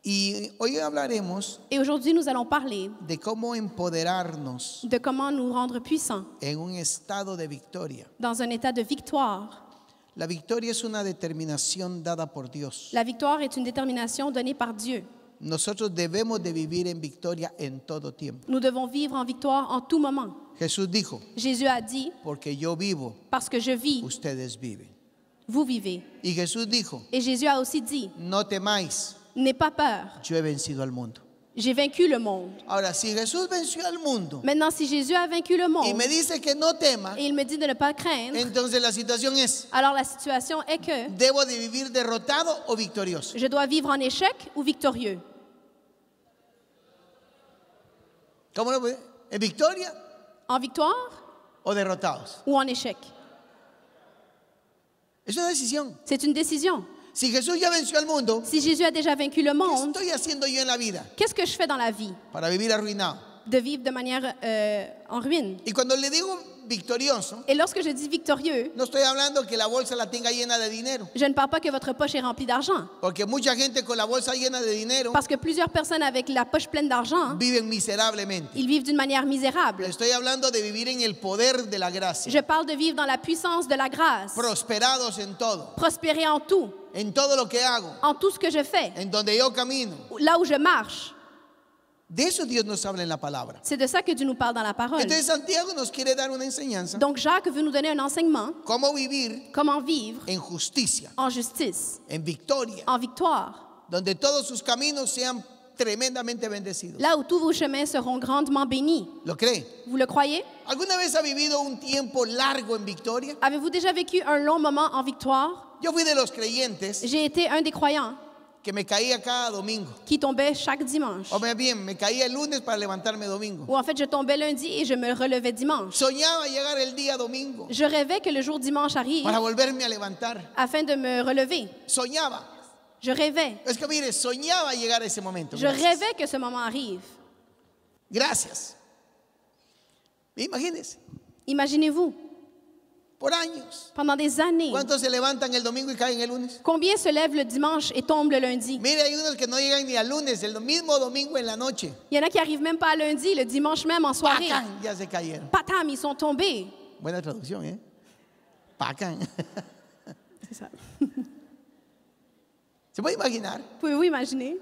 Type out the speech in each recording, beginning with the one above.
Y hoy hablaremos Et aujourd'hui, nous allons parler de cómo empoderarnos de comment nous rendre puissants en un estado de victoria. dans un état de victoire. La victoria es una determinación dada por Dios. La victoire est une détermination donnée par Dieu. Nosotros debemos de vivir en victoria en todo tiempo. Nous devons vivre en victoire en tout moment. Jesús dijo, Jésus a dit, porque yo vivo, parce que je vis, ustedes viven. vous vivez. Y Jesús dijo, Et Jésus a aussi dit, no temáis, n'aie pas peur, yo he vencido al mundo. j'ai vaincu le monde. Ahora, si Jesús venció al mundo Maintenant, si Jésus a vaincu le y monde me dice que no tema, et il me dit de ne pas craindre, entonces la situación es, alors la situation est que ¿debo de vivir derrotado o victorioso? je dois vivre en échec ou victorieux. ¿Cómo lo ve? ¿En victoria En victoire o derrotados? ou en échec. Es una decisión. C'est une décision. Si Jesús ya venció al mundo, Si Jésus a déjà vaincu le ¿qué monde, estoy haciendo yo en la vida qu'est-ce que je fais dans la vie? para vivir arruinado? De vivre de manière en ruine. Y cuando le digo victorioso, Et lorsque je dis victorieux, no estoy hablando que la bolsa la tenga llena de dinero, je ne parle pas que votre poche est remplie d'argent. porque mucha gente con la bolsa llena de dinero Parce que plusieurs personnes avec la poche pleine d'argent, viven miserablemente. ils vivent d'une manière misérable. Estoy hablando de vivir en el poder de la gracia, Je parle de vivre dans la puissance de la grâce, prosperados en todo prospérer en tout lo que hago, ce que je fais, en donde yo camino. là où je marche. De eso Dios nos habla en la palabra. C'est de ça que Dieu nous parle dans la parole. Entonces Santiago nos quiere dar una enseñanza, Donc Jacques veut nous donner un enseignement, cómo vivir comment vivre en justicia, en justice, en victoria, en victoire, donde todos sus caminos sean tremendamente bendecidos. là où tous vos chemins seront grandement bénis. ¿Lo cree? Vous le croyez? ¿Alguna vez ha vivido un tiempo largo en victoria? Avez-vous déjà vécu un long moment en victoire? Yo fui de los creyentes J'ai été un des croyants que me caía cada domingo. qui tombait chaque dimanche. O más bien, me caía el lunes para levantarme domingo. Ou en fait, je tombais lundi et je me relevais dimanche. Soñaba llegar el día domingo Je rêvais que le jour dimanche arrive para volverme a levantar. afin de me relever. Soñaba. Je rêvais. Es que mire, soñaba llegar a ese momento. Je Gracias. rêvais que ce moment arrive. Gracias. Imagínense, Imaginez-vous, por años. pendant des années, ¿Cuántos se levantan el domingo y caen el lunes? combien se lèvent le dimanche et tombent le lundi? Mire, hay unos que no llegan ni al lunes, el mismo domingo en la noche. Il y en a qui n'arrivent même pas à lundi, le dimanche même en soirée. ¡Pacan! Ya se cayeron. Patam, ils sont tombés. Buena traducción, ¿eh? ¡Pacan! C'est ça. ¿Se puede imaginar? Pouvez-vous imaginer?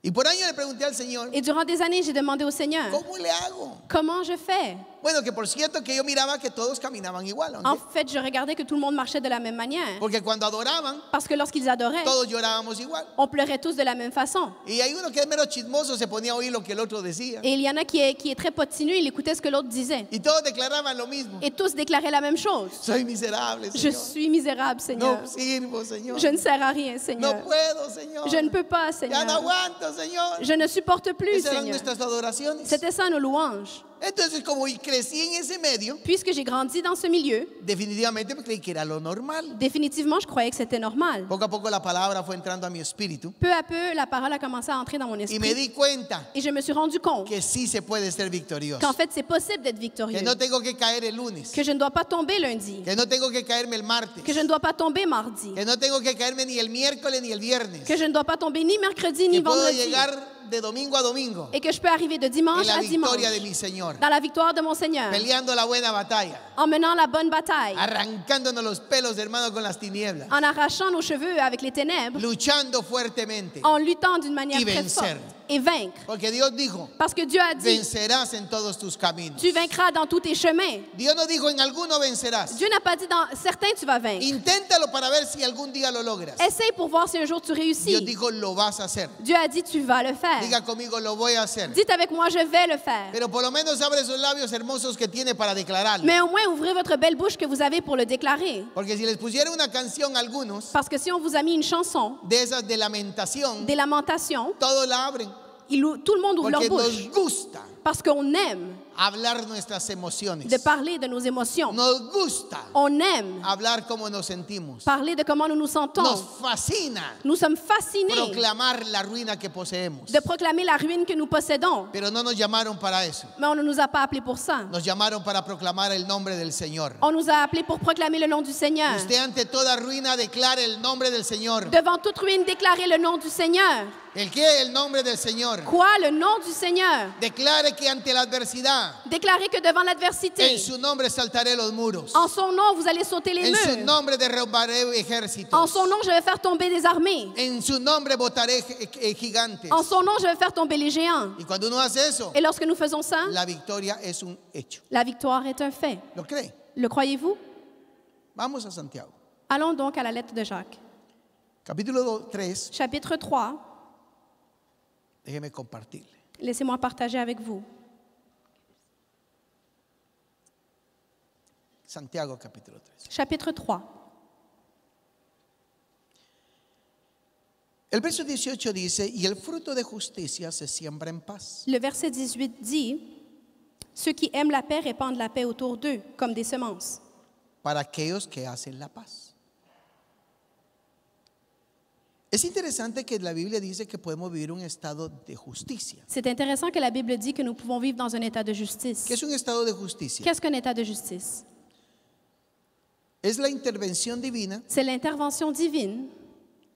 Y por años le pregunté al Señor, Et durant des années, j'ai demandé au Seigneur, ¿cómo le hago? comment je fais? Bueno, que por cierto que yo miraba que todos caminaban igual, ¿no? En fait, je regardais que tout le monde marchait de la même manière. Porque cuando adoraban, Parce que lorsqu'ils adoraient, todos llorábamos igual. on pleurait tous de la même façon. Y hay uno que es mero chismoso, se ponía a oír lo que el otro decía. Et il y en a qui est très potineux, il écoutait ce que l'autre disait. Y todos declaraban lo mismo. Et tous déclaraient la même chose. Soy miserable, Je Señor. suis misérable, Seigneur. No sirvo, Señor. Je ne sers à rien, No Seigneur. puedo, Señor. Je ne peux pas, Ya no Seigneur. aguanto, Señor. Je ne supporte plus, Esas eran Seigneur. nuestras adoraciones. C'était ça nos louanges. Entonces, como crecí en ese medio, Puisque j'ai grandi dans ce milieu, definitivamente creí que era lo normal. définitivement, je croyais que c'était normal. Poco a poco la palabra fue entrando a mi espíritu Peu à peu, la parole a commencé à entrer dans mon y me esprit. di cuenta Et je me suis rendu compte que sí se puede ser victorioso. qu'en fait, c'est possible d'être Que victorieux. no tengo que caer el lunes. Que je ne dois pas tomber lundi. Que no tengo que caerme el martes. Que je ne dois pas tomber mardi. Que no tengo que caerme ni el miércoles ni el viernes. Que je ne dois pas tomber ni mercredi ni Que puedo vendredi. llegar de domingo a domingo Et que je peux arriver de en dimanche la à dimanche victoria de mi Señor. dans la victoire de mon Seigneur, Peleando la buena batalla. en menant la bonne bataille, Arrancándonos los pelos, hermano, con las tinieblas. en arrachant nos cheveux avec les ténèbres, Luchando fuertemente. en luttant d'une manière Y très vencer. forte et vaincre. Porque Dios dijo, Parce que Dieu a dit, vencerás en todos tus caminos. tu vaincras dans tous tes chemins. Dios no dijo, en alguno vencerás. Dieu n'a pas dit dans certains tu vas vaincre. Inténtalo para ver si algún día lo logras. Essaye pour voir si un jour tu Dios réussis. dijo, lo vas a hacer. Dieu a dit tu vas le faire. Diga conmigo, lo voy a hacer. Dites avec moi, je vais le faire. Pero por lo menos abre esos labios hermosos que tiene para declararlo. Mais au moins, ouvrez votre belle bouche que vous avez pour le déclarer. Porque si les pusiera una canción a algunos, Parce que si on vous a mis une chanson, de esas de lamentación, des lamentations, todos la abren. tout le monde ouvre leur Porque bouche. nos gusta Parce qu'on aime hablar nuestras emociones. de parler de nos émotions. Nos gusta On aime hablar como nos sentimos. parler de comment nous nous sentons. Nos fascina Nous sommes fascinés proclamar la ruina que poseemos. de proclamer la ruine que nous possédons. Pero no nos llamaron para eso. Mais on ne nous a pas appelés pour ça. Nos llamaron para proclamar el nombre del Señor. On nous a appelés pour proclamer le nom du Seigneur. Usted ante toda ruina declare el nombre del Señor. Devant toute ruine, déclarer le nom du Seigneur. ¿El qué? El nombre del Señor. Quoi? Le nom du Seigneur. Declare que ante la adversidad, Déclarez que devant l'adversité, en su nombre saltaré los muros. en son nom, vous allez sauter les En su murs. nombre derribaré En ejércitos. son nom, je vais faire tomber des armées. En su nombre botaré gigantes. En son nom, je vais faire tomber les géants. Y cuando uno hace eso, Et lorsque nous faisons ça, la victoria es un hecho. la victoire est un fait. ¿Lo cree? Le croyez-vous? Vamos a Santiago. Allons donc à la lettre de Jacques. Capítulo 3, Chapitre 3. déjeme compartirle. Laissez-moi partager avec vous. Santiago capítulo 3. Chapitre 3. El verso 18 dice, y el fruto de justicia se siembra en paz. Le verset 18 dit, ceux qui aiment la paix répandent la paix autour d'eux, comme des semences. Para aquellos que hacen la paz. Es interesante que la Biblia dice que podemos vivir un estado de justicia. C'est intéressant que la Bible dit que nous pouvons vivre dans un état de justice. ¿Qué es un estado de justicia? Qu'est-ce qu'un état de justice? Es la intervención divina C'est l'intervention divine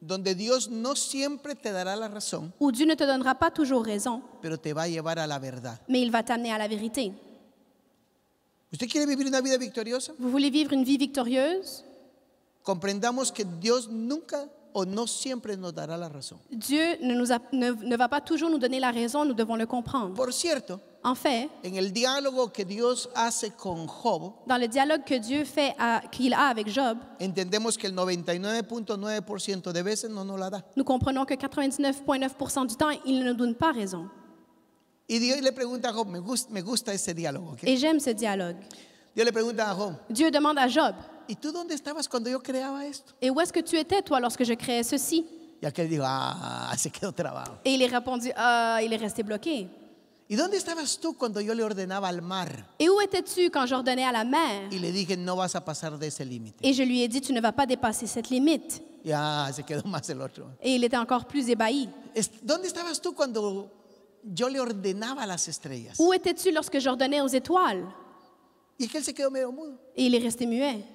donde Dios no siempre te dará la razón, où Dieu ne te donnera pas toujours raison, pero te va a llevar a la verdad. mais il va t'amener à la vérité. ¿Usted quiere vivir una vida victoriosa? Vous voulez vivre une vie victorieuse? Comprendamos que Dios nunca o no siempre nos dará la razón. Dieu ne va pas toujours nous donner la raison, nous devons le comprendre. Por cierto, En fait, en el diálogo que Dios hace con Job, dans le dialogue que Dieu fait qu'il a avec Job, entendemos que el 99.9% de veces no nos la da. nous comprenons que 99,9% du temps, il ne nous donne pas raison. Y Dios le pregunta a Job, me gusta ese diálogo. ¿Ok? Et j'aime ce dialogue. Dios le pregunta a Job, Dieu demande à Job, ¿y tú dónde estabas cuando yo creaba esto? et où est-ce que tu étais, toi, lorsque je créais ceci? Y aquel dijo, se quedó trabado. Et il est répondu, il est resté bloqué. ¿Y dónde estabas tú cuando yo le ordenaba al mar? Et où étais-tu quand j'ordonnais à la mer? Y le dije, no vas a pasar de ese límite. Et je lui ai dit, tu ne vas pas dépasser cette limite. Y se quedó más el otro. Et il était encore plus ébahi. ¿Dónde estabas tú cuando yo le ordenaba a las estrellas? Où étais-tu lorsque j'ordonnais aux étoiles? Y aquel se quedó medio mudo. Et il est resté muet.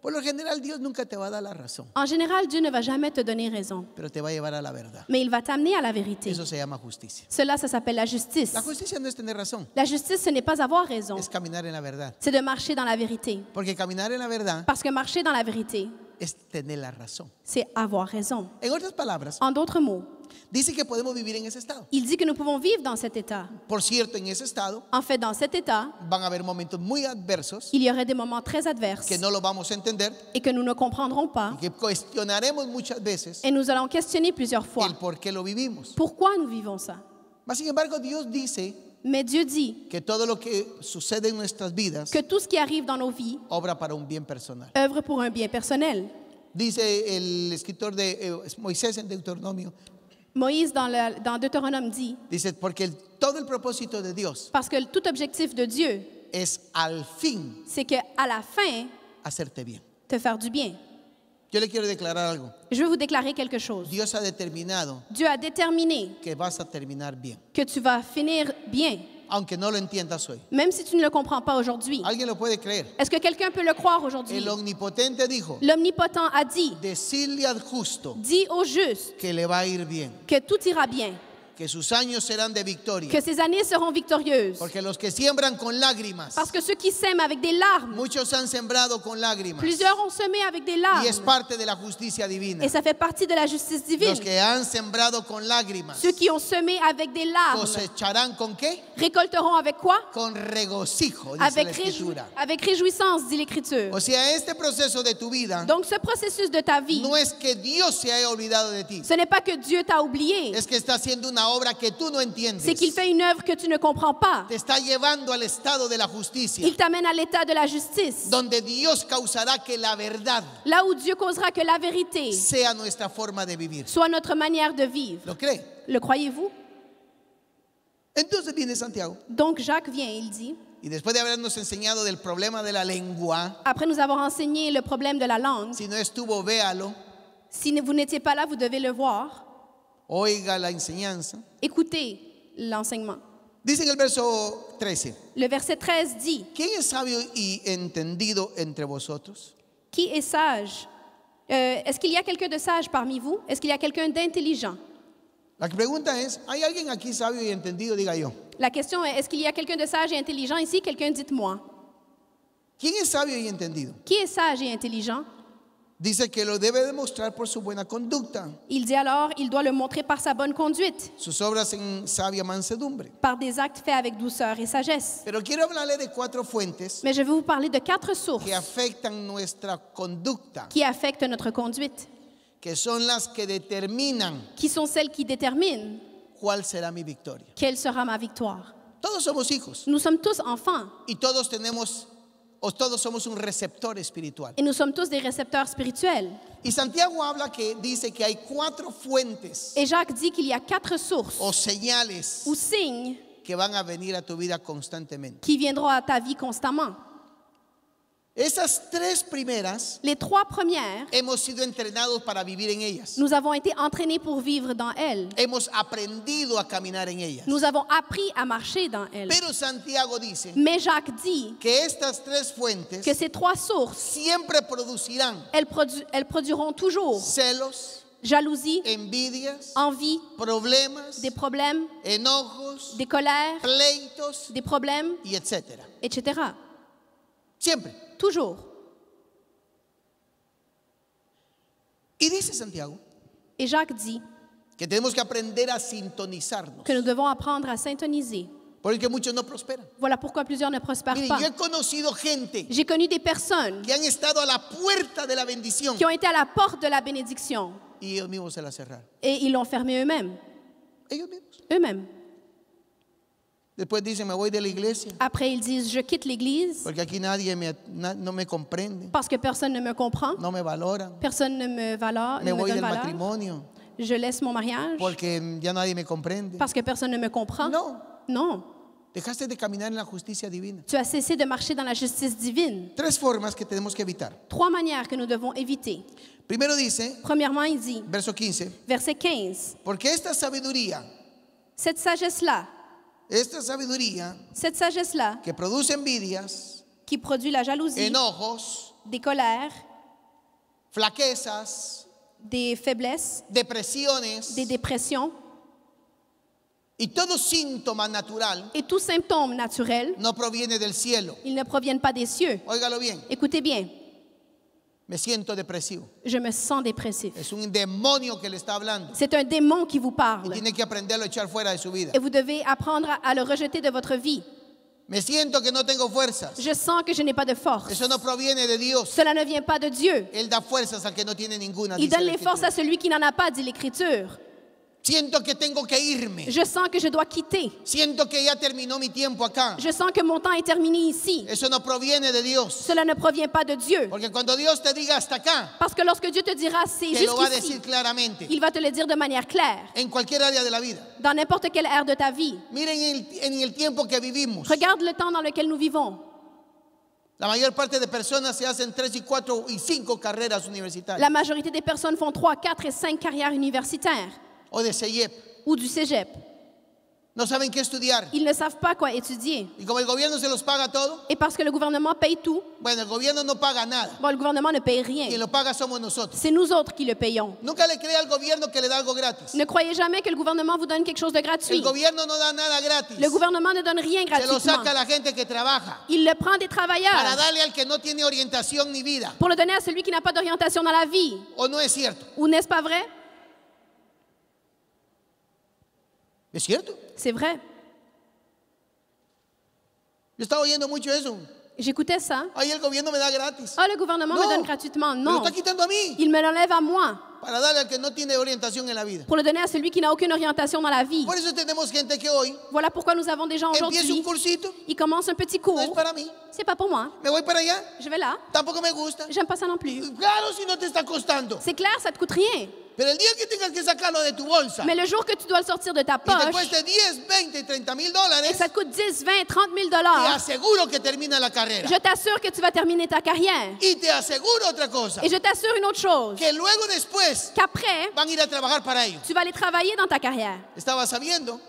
Por lo general, Dios nunca te va a dar la razón, En général, Dieu ne va jamais te donner raison, pero te va a llevar a la verdad. mais il va t'amener à la vérité. Eso se llama justicia. Cela, ça s'appelle la justice. La justicia no es tener razón, La justice, ce n'est pas avoir raison, es caminar en la verdad. c'est de marcher dans la vérité. Porque caminar en la verdad Parce que marcher dans la vérité, es tener la razón. c'est avoir raison. En otras palabras, En d'autres mots, dice que podemos vivir en ese estado. il dit que nous pouvons vivre dans cet état. Por cierto, en ese estado En fait, dans cet état, van a haber momentos muy adversos il y aurait des moments très adverses que no lo vamos a entender et que nous ne comprendrons pas. y que cuestionaremos muchas veces Et nous allons questionner plusieurs fois el por qué lo vivimos. pourquoi nous vivons ça. Mas, sin embargo, Dios dice Mais Dieu dit que todo lo que sucede en nuestras vidas que tout ce qui arrive dans nos vies obra para un bien personal. œuvre pour un bien personnel. Dice el escritor de Moisés en Deuteronomio, Moïse, dans Deutéronome, dit, dice, porque todo el propósito de Dios parce que tout objectif de Dieu, es al fin c'est qu'à la fin, hacerte bien. te faire du bien. Yo le quiero declarar algo. Je veux vous déclarer quelque chose. Dios ha determinado Dieu a déterminé que vas a terminar bien, que tu vas finir bien, aunque no lo entiendas hoy. même si tu ne le comprends pas aujourd'hui. ¿Alguien lo puede creer? Est-ce que quelqu'un peut le croire aujourd'hui? El omnipotente dijo, L'Omnipotent a dit, decirle al justo dis au juste que le va a ir bien, que tout ira bien, que sus años serán de victoria. que ses années seront victorieuses. Porque los que siembran con lágrimas, Parce que ceux qui sèment avec des larmes, muchos han sembrado con lágrimas. plusieurs ont semé avec des Y larmes. es parte de la justicia divina. Et ça fait partie de la justice divine. Los que han sembrado con lágrimas Ceux qui ont semé avec des larmes cosecharán con qué? récolteront avec quoi? Con regocijo, dice la Avec, escritura. avec réjouissance, dit l'Écriture. O sea, este proceso de tu vida Donc ce processus de ta vie, no es que Dios se haya olvidado de ti, ce n'est pas que Dieu t'a oublié, es que está haciendo una obra que tú no entiendes. c'est qu'il fait une œuvre que tu ne comprends pas. Te está llevando al estado de la justicia, Il t'amène à l'état de la justice, donde Dios causará que la verdad là où Dieu causera que la vérité sea nuestra forma de vivir. soit notre manière de vivre. ¿Lo cree? Le croyez-vous? Entonces viene Santiago Donc Jacques vient, il dit, y después de habernos enseñado del problema de la lengua, après nous avoir enseigné le problème de la langue, si no estuvo, véalo, si vous n'étiez pas là, vous devez le voir. oiga la enseñanza. Écoutez l'enseignement. Dice en el verso 13, Le verset 13 dit, ¿quién es sabio y entendido entre vosotros? qui est sage? Est-ce qu'il y a quelqu'un de sage parmi vous? Est-ce qu'il y a quelqu'un d'intelligent? La pregunta es, ¿hay alguien aquí sabio y entendido? Diga yo. La question est qu'il y a quelqu'un de sage et intelligent ici? Quelqu'un, dites-moi. ¿Quién es sabio y entendido? Qui est sage et intelligent? Dice que lo debe demostrar por su buena conducta, Il dit alors, il doit le montrer par sa bonne conduite, sus obras en sabia mansedumbre. par des actes faits avec douceur et sagesse. Pero quiero hablarle de 4 fuentes Mais je vais vous parler de 4 sources que afectan nuestra conducta, qui affectent notre conduite, que son las que determinan qui sont celles qui déterminent cuál será mi victoria. quelle sera ma victoire. Todos somos hijos Nous sommes tous enfants y todos somos un receptor espiritual. et nous sommes tous des récepteurs spirituels. Y Santiago dice que hay 4 fuentes Et Jacques dit qu'il y a 4 sources o señales ou signes que van a venir a tu vida constantemente. qui viendront à ta vie constamment. Esas 3 primeras Les 3 premières, hemos sido entrenados para vivir en ellas. nous avons été entraînés pour vivre dans elles. Hemos aprendido a caminar en ellas. Nous avons appris à marcher dans elles. Pero Santiago dice Mais Jacques dit que estas 3 fuentes que ces 3 sources, siempre producirán elles produiront toujours celos, jalousie, envidias, envie, problemas, des problèmes, enojos, des colères, pleitos des problèmes, y etcétera. etc. Siempre. Toujours. Y dice Santiago Et Jacques dit que tenemos que aprender a sintonizarnos, que nous devons apprendre à s'intoniser. porque muchos no prosperan. Voilà pourquoi plusieurs ne prospèrent Miren, pas. yo he conocido gente J'ai connu des personnes que han estado a la puerta de la bendición qui ont été à la porte de la bénédiction y ellos mismos se la cerraron. et ils l'ont fermée eux-mêmes. Ellos mismos. Eux-mêmes. Después dicen, me voy de la iglesia Après, ils disent, je quitte l'Église porque aquí nadie no me comprende, parce que personne ne me comprend, no me valora. personne ne me Me voy donne del valeur. matrimonio Je laisse mon mariage porque ya nadie me comprende. parce que personne ne me comprend. No, Non, dejaste de caminar en la justicia divina. tu as cessé de marcher dans la justice divine. 3 formas que tenemos que evitar. 3 manières que nous devons éviter. Primero dice, Premièrement, il dit, verso 15, verset 15, porque esta sabiduría cette sagesse-là que produce envidias, qui produit la jalousie, enojos, des colères, flaquezas, des faiblesses, depresiones des dépressions y todo síntoma natural et tout symptôme naturel, no proviene del cielo. ils ne proviennent pas des cieux. Óigalo bien, Écoutez bien, me siento depresivo. je me sens dépressif. Es un demonio que le está hablando. C'est un démon qui vous Y parle tiene que aprenderlo a echar fuera de su vida. et vous devez apprendre à le rejeter de votre vie. Me siento que no tengo fuerzas. Je sens que je n'ai pas de force. Eso no proviene de Dios. Cela ne vient pas de Dieu. Él da fuerzas al que no tiene ninguna. Il dice donne la les forces Escritura. à celui qui n'en a pas, dit l'Écriture. Siento que tengo que irme. Je sens que je dois quitter. Siento que ya terminó mi tiempo acá. Je sens que mon temps est terminé ici. Eso no proviene de Dios. Cela ne provient pas de Dieu. Porque cuando Dios te diga hasta acá, Parce que lorsque Dieu te dira c'est te lo va a jusqu'ici, decir claramente. il va te le dire de manière claire, En cualquier área de la vida. dans n'importe quelle ère de ta vie. Miren en el tiempo que vivimos. Regarde le temps dans lequel nous vivons. La mayor parte de personas se hacen 3 y 4 y 5 carreras universitarias. La majorité des personnes font 3, 4 et 5 carrières universitaires O de CEIEP. ou du cégep. No saben qué estudiar. Ils ne savent pas quoi étudier. Y como el gobierno se los paga todo, Et parce que le gouvernement paye tout, bueno, el gobierno no paga nada. bon, le gouvernement ne paye rien. Quien lo paga somos nosotros. C'est nous autres qui le payons. Nunca le crea al gobierno que le da algo gratis. Ne croyez jamais que le gouvernement vous donne quelque chose de El gratuit. gobierno no da nada gratis. Le gouvernement ne donne rien Se lo gratuitement. saca a la gente que trabaja Il le prend des para travailleurs darle al que no tiene orientación ni vida. pour le donner à celui qui n'a pas d'orientation dans la vie. ¿O no es cierto? Ou n'est-ce pas vrai? ¿Es cierto? C'est vrai. Yo estaba oyendo mucho eso. J'écoutais ça. Ay, el gobierno me da gratis. Ah, le gouvernement me No, donne gratuitement. me lo Non, está quitando a mí. il me l'enlève à moi. para darle al que no tiene orientación en la vida. pour le donner à celui qui n'a aucune orientation dans la vie. Por eso tenemos gente que hoy Voilà pourquoi nous avons des gens empieza un aujourd'hui, cursito, ils commencent un petit no es cours. para mí, C'est pas pour moi. me voy para allá, Je vais là. tampoco me gusta. J'aime pas ça non plus. Claro, si no te está costando. C'est clair, ça te coûte rien. Pero el día que tengas que sacarlo de tu bolsa Mais le jour que tu dois le sortir de ta y te poche cueste 10, 20, 30 mil et dólares, que ça te coûte 10, 20, 30 000 te dollars, aseguro que termina la carrera. je t'assure que tu vas terminer ta carrière. Y te aseguro otra cosa, Et je t'assure une autre chose, que luego después qu'après, van a ir a trabajar para ellos. tu vas aller travailler dans ta carrière. Estaba sabiendo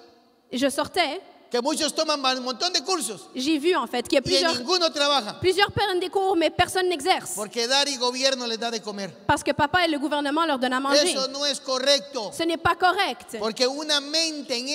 Et je sortais, que muchos toman un montón de cursos j'ai vu en fait qu'il y a y en ninguno trabaja, plusieurs prennent des cours, mais personne n'exerce. porque dar y gobierno les da de comer. Parce que papa et le gouvernement leur donnent à manger. Eso no es correcto, Ce n'est pas correct. porque una mente en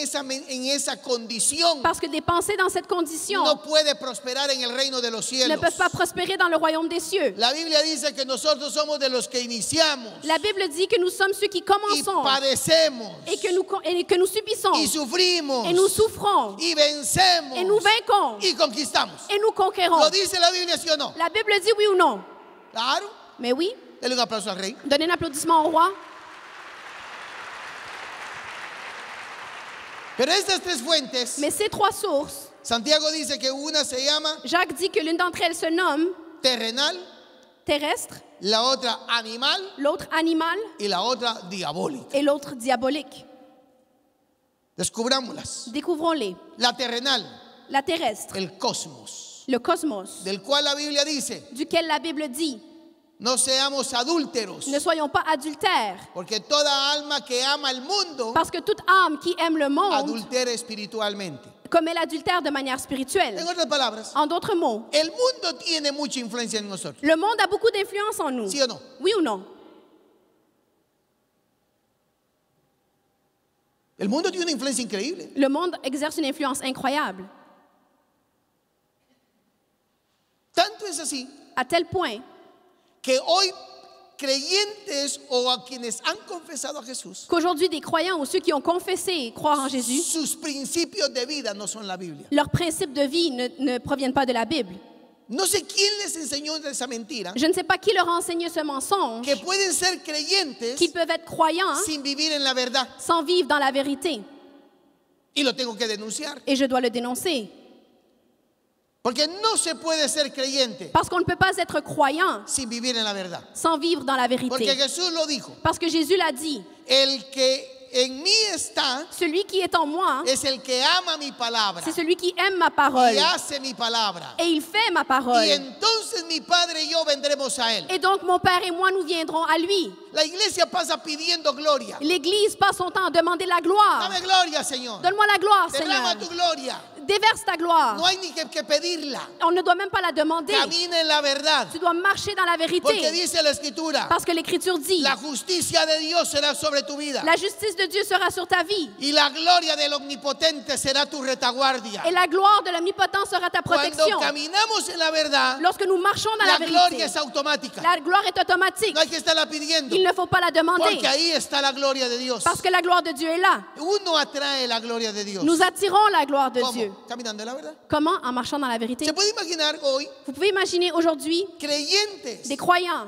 esa condición Parce que des pensées dans cette condition no puede prosperar en el reino de los ne cielos. peuvent pas prospérer dans le royaume des cieux. La Biblia dice que nosotros somos de los que iniciamos La Bible dit que nous sommes ceux qui y commençons padecemos et que nous subissons y sufrimos et nous souffrons y vencemos et nous vainquons y conquistamos. et nous conquérons. ¿Lo dice la Biblia, sí o no? La Bible dit oui ou non? Claro. Mais oui. Denle un aplauso al rey. Donnez un applaudissement au roi. Pero estas tres fuentes, Mais ces trois sources, Santiago dice que una se llama Jacques dit que l'une d'entre elles se nomme terrenal, terrestre, la otra animal l'autre animal y la otra diabólica. et l'autre diabolique. Descubrámoslas. Découvrons-les. La terrenal, La terrestre, el cosmos, le cosmos, del cual la Biblia dice, duquel la Bible dit, no seamos adúlteros, ne soyons pas adultères, porque toda alma que ama el mundo parce que toute âme qui aime le monde adultera espiritualmente. commet l'adultère de manière spirituelle. En otras palabras, En d'autres mots, el mundo tiene mucha influencia en nosotros. le monde a beaucoup d'influence en nous. ¿Sí o no? Oui ou non? El mundo tiene una influencia increíble. Le monde exerce une influence incroyable, Tanto es así à tel point que hoy creyentes o a quienes han confesado a Jesús, qu'aujourd'hui, des croyants ou ceux qui ont confessé croire en Jésus, sus principios de vida no son la Biblia. leurs principes de vie ne proviennent pas de la Bible. No sé quién les enseñó esa mentira, Je ne sais pas qui leur a enseigné ce mensonge, que pueden ser creyentes qu'ils peuvent être croyants sin vivir en la verdad. sans vivre dans la vérité. Y lo tengo que denunciar. Et je dois le dénoncer. Porque no se puede ser creyente Parce qu'on ne peut pas être croyant sin vivir en la verdad. sans vivre dans la Porque vérité. Jesús lo dijo. Parce que Jésus l'a dit, El que en mí está celui qui est en moi, es el que ama mi palabra c'est celui qui aime ma parole. y hace mi palabra. Et il fait ma parole. Y entonces mi Padre y yo vendremos a él. Et donc mon Père et moi, nous viendrons à lui. La iglesia pasa pidiendo gloria. L'Église passe son temps à demander la gloire. Dame gloria, Señor. Donne-moi la gloire, Derrama Seigneur. tu gloria. Déverse ta gloire. No hay ni que pedirla. On ne doit même pas la demander. Camina en la verdad. Tu dois marcher dans la Porque vérité. dice la Escritura, Parce que l'Écriture dit, la justicia de Dios será sobre tu vida. la justice de Dieu sera sur ta vie. Y la gloria del omnipotente será tu retaguardia. Et la gloire de l'Omnipotent sera ta Cuando protection. caminamos en la verdad, Lorsque nous marchons dans la la gloria vérité, es automática. la gloire est automatique. No hay que estarla pidiendo. Il ne faut pas la demander. Porque ahí está la gloria de Dios. Parce que la gloire de Dieu est là. Uno atrae la gloria de Dios. Nous attirons la gloire de ¿Cómo? Dieu. Caminando en la verdad. Comment? En marchant dans la vérité. Se puede imaginar hoy Vous pouvez imaginer aujourd'hui creyentes, des croyants,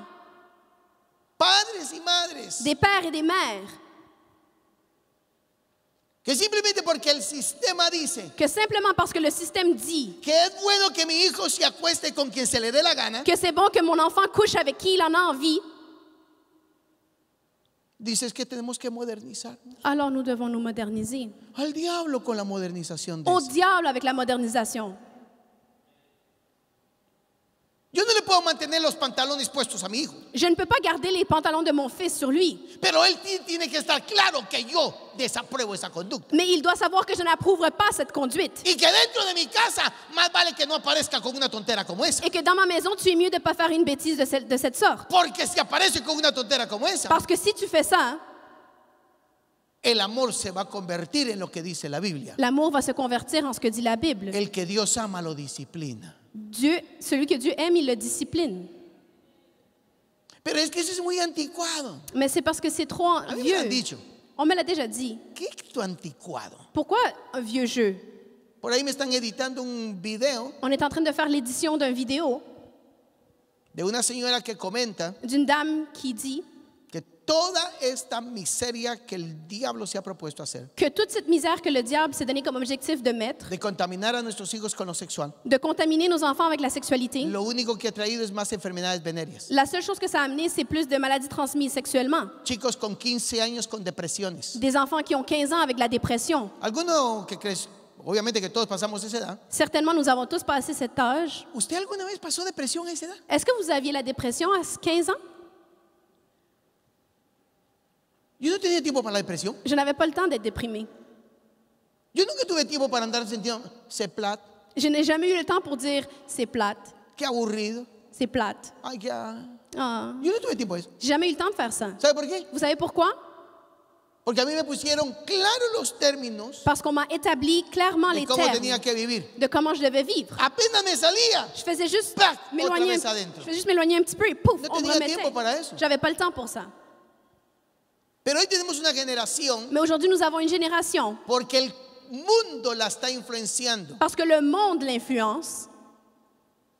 padres y madres, des pères et des mères, que simplemente porque el sistema dice que simplement parce que le système dit que es bueno que mi hijo se acueste con quien se le dé la gana, que c'est bon que mon enfant couche avec qui il en a envie, dices que tenemos que modernizar. alors nous devons nous moderniser. Al diablo con la modernización de Au eso. diable avec la modernisation. Yo no le puedo mantener los pantalones puestos a mi hijo, Je ne peux pas garder les pantalons de mon fils sur lui, pero él tiene que estar claro que yo desapruebo esa conducta. mais il doit savoir que je n'approuverai pas cette conduite. Y que dentro de mi casa más vale que no aparezca con una tontera como esa. Et que dans ma maison, tu es mieux de ne pas faire une bêtise de cette sorte. Porque si aparece con una tontera como esa, Parce que si tu fais ça, el amor se va a convertir en lo que dice la Biblia. l'amour va se convertir en ce que dit la Bible. El que Dios ama lo disciplina. Dieu, celui que Dieu aime, il le discipline. Pero es que eso es muy anticuado. Mais c'est parce que c'est trop A mí me lo han vieux. dicho. On me l'a déjà dit. ¿Qué es tu anticuado? Pourquoi un vieux jeu? Por ahí me están editando un video On est en train de faire l'édition d'une vidéo de una señora que comenta d'une dame qui dit que toda esta miseria que el diablo se ha propuesto hacer, que toute cette misère que le diable s'est donné comme objectif de mettre, de contaminar a nuestros hijos con lo sexual, de contaminer nos enfants avec la sexualité, lo único que ha traído es más enfermedades venéreas. la seule chose que ça a amené, c'est plus de maladies transmises sexuellement. Chicos con 15 años con depresiones. Des enfants qui ont 15 ans avec la dépression. Alguno que crees, obviamente que todos pasamos esa edad. Certainement, nous avons tous passé cet âge. ¿Usted alguna vez pasó depresión a esa edad? Est-ce que vous aviez la dépression à 15 ans? Yo no tenía tiempo para la depresión. Je n'avais pas le temps d'être déprimée. Yo nunca tuve tiempo para andar sentido, c'est plate, Je n'ai jamais eu le temps pour dire c'est plate, qué aburrido. c'est plate. Ay, qué... Ah. Yo no tuve tiempo de eso. J'ai jamais eu le temps de faire ça. ¿Sabe por qué? Vous savez pourquoi? Porque a mí me pusieron claros los términos Parce qu'on m'a établi clairement de les cómo termes tenía que vivir. de comment je devais vivre. Apenas me salía, Je faisais juste ¡pac! m'éloigner, Otra vez adentro. je faisais juste m'éloigner un petit peu et pouf, No on me tenía remettait. tiempo para eso. J'avais pas le temps pour ça. Pero hoy tenemos una generación Mais aujourd'hui, nous avons une génération, porque el mundo la está influenciando. parce que le monde l'influence.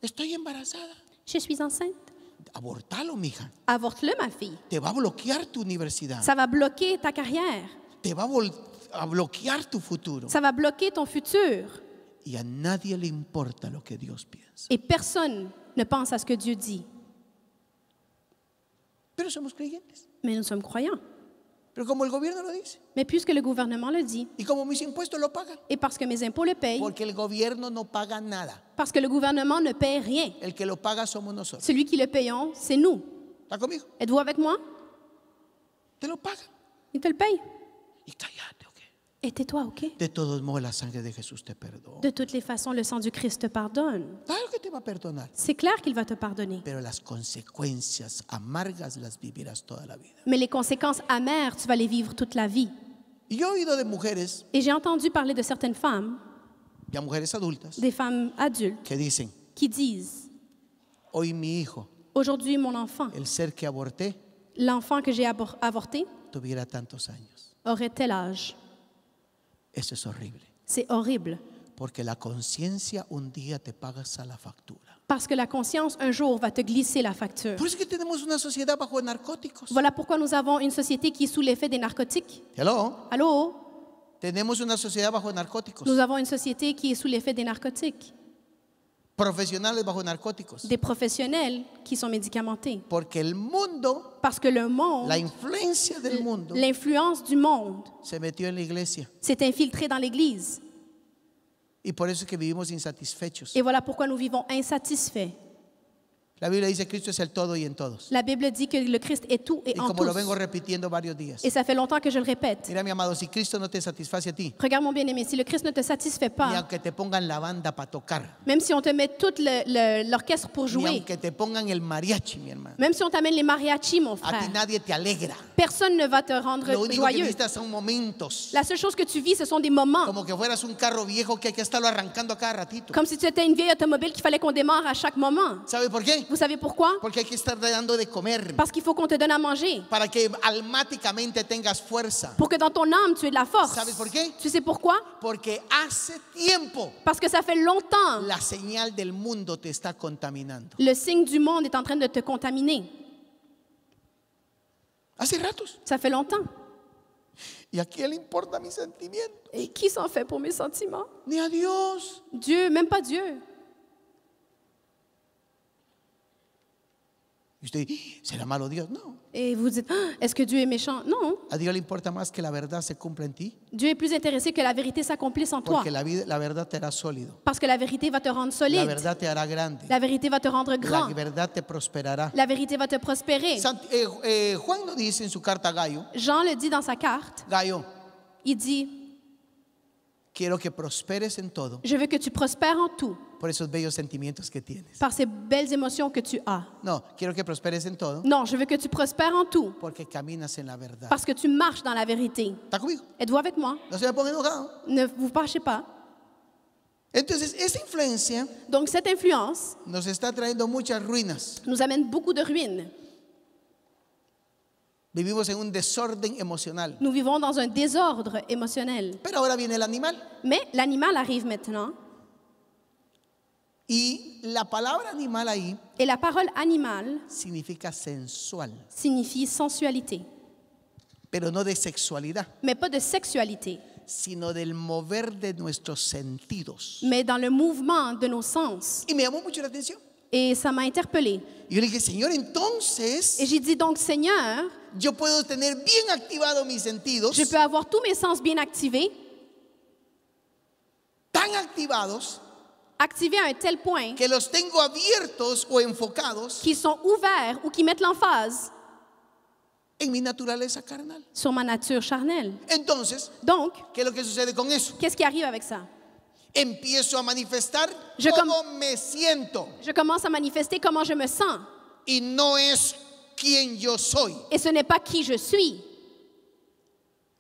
Estoy embarazada. Je suis enceinte. Abortalo, mija. Avorte-le, ma fille. Te va a bloquear tu universidad. Ça va bloquer ta carrière. Te va a bloquear tu futuro. Ça va bloquer ton futur. Y a nadie le importa lo que Dios piensa. Et personne ne pense à ce que Dieu dit. Pero somos creyentes. Mais nous sommes croyants. Pero como el gobierno lo dice. Mais puisque le gouvernement le dit, Y como mis impuestos lo pagan. et parce que mes impôts le payent, Porque el gobierno no paga nada. parce que le gouvernement ne paye rien, El que lo paga somos nosotros. celui qui le payons, c'est nous. ¿Está conmigo? Êtes-vous avec moi? Te lo pagan. Il te le paye. Y cállate, ¿ok? Et tais-toi, OK? De todos modos, la sangre de Jesús te perdona. De toutes les façons, le sang du Christ te pardonne. Claro que te va a perdonar. C'est clair qu'il va te pardonner. Pero las consecuencias amargas las vivirás toda la vida. Mais les conséquences amères, tu vas les vivre toute la vie. Y yo he oído de mujeres, Et j'ai entendu parler de certaines femmes, ya mujeres adultas, des femmes adultes, que dicen, qui disent, hoy mi hijo, aujourd'hui, mon enfant, el ser que aborté, l'enfant que j'ai avorté, tuviera tantos años. aurait tel âge. Eso es horrible. C'est horrible. Porque la conciencia un día te pagas a la factura. Parce que la conscience, un jour, va te glisser la facture. Por eso es que tenemos una sociedad bajo narcóticos. Voilà pourquoi nous avons une société qui est sous l'effet des narcotiques. Hello. Allô? Tenemos una sociedad bajo narcóticos. Nous avons une société qui est sous l'effet des narcotiques. Profesionales bajo narcóticos. Des professionnels qui sont médicamentés. Porque el mundo, Parce que le monde, la influencia del mundo, l'influence du monde se metió en la iglesia. s'est infiltrée dans l'Église. Y por eso es que vivimos insatisfechos. Et voilà pourquoi nous vivons insatisfaits. La Biblia dice Cristo es el todo y en todos. La Bible dit que le Christ est tout et Y en como lo tous. vengo repitiendo varios días. Et ça fait longtemps que je le répète. Mira, mi amado, si Cristo no te satisface a ti, Regarde mon bien-aimé, si le Christ ne te satisfait ni pas, aunque te pongan la banda para tocar, même si on te met tout l'orchestre pour ni jouer, aunque te pongan el mariachi, mi hermano, même si on t'amène les mariachis, mon a frère, ti nadie te alegra. personne ne va te rendre Lo único que joyeux. necesitas son momentos. La seule chose que tu vis, ce sont des moments. Como que fueras un carro viejo que hay que estarlo arrancando a cada ratito. Comme si tu étais une vieille automobile qu'il fallait qu'on démarre à chaque moment. ¿Sabe por qué? Vous savez pourquoi? Porque hay que estar dando de comer Parce qu'il faut qu'on te donne à manger. para que almáticamente tengas fuerza. Pour que dans ton âme, tu aies de la force. ¿Sabes por qué? Tu sais pourquoi? Porque hace tiempo Parce que ça fait longtemps. la señal del mundo te está contaminando. Le signe du monde est en train de te contaminer. Hace ratos. Ça fait longtemps. ¿Y a quién le importa mis sentimientos? Et qui s'en fait pour mes sentiments? Ni a Dios. Dieu, même pas Dieu. Y usted, ¿será malo Dios? No. Et vous dites, ah, est-ce que Dieu est méchant? Non. A Dios le importa más que la verdad se cumpla en ti. Dieu est plus intéressé que la vérité s'accomplisse en toi. Porque la verdad te hará sólido. Parce que la vérité va te rendre La solide. verdad te hará grande. La vérité va te rendre grand. La verdad te prosperará. La vérité va te prospérer. Juan lo dice en su carta a Gallo. Jean le dit dans sa carte. Gallo, Il dit, quiero que prosperes en todo je veux que tu prospères en tout por esos bellos sentimientos que tienes. par ces belles émotions que tu as. No, quiero que prosperes en todo Non, je veux que tu prospères en tout porque caminas en la verdad. parce que tu marches dans la vérité. ¿Está conmigo? Êtes-vous avec moi? No se me ponga enojado. Ne vous fâchez pas. Entonces, esa influencia Donc cette influence nos está trayendo muchas ruinas. nous amène beaucoup de ruines. Vivimos en un desorden emocional. Nous vivons dans un désordre émotionnel. Pero ahora viene el animal. Mais l'animal arrive maintenant Y la palabra animal ahí et la parole animal significa sensual. signifie sensualité. pero no de sexualidad, mais pas de sexualité, sino del mover de nuestros sentidos. mais dans le mouvement de nos sens. Y me llamó mucho la atención. Et ça m'a interpellée. Y yo le dije, Señor, entonces Et j'ai dit donc, Seigneur, yo puedo tener bien activados mis sentidos, je peux avoir tous mes sens bien activés, tan activados activés à un tel point que los tengo abiertos o enfocados qu'ils sont ouverts ou qui mettent l'emphase en mi naturaleza carnal. sur ma nature charnelle. Entonces, Donc, ¿qué es lo que sucede con eso? qu'est-ce qui arrive avec ça? Empiezo a manifestar Je cómo me siento Je commence à manifester comment je me sens. y no es quien yo soy, Et ce n'est pas qui je suis,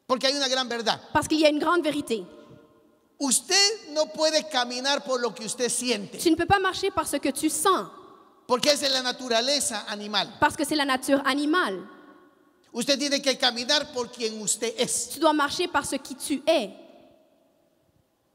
porque hay una gran verdad. parce qu'il y a une grande vérité. Usted no puede caminar por lo que usted siente, Tu ne peux pas marcher par ce que tu sens, porque esa es la naturaleza animal. parce que c'est la nature animale. Usted tiene que caminar por quien usted es. Tu dois marcher par ce qui tu es.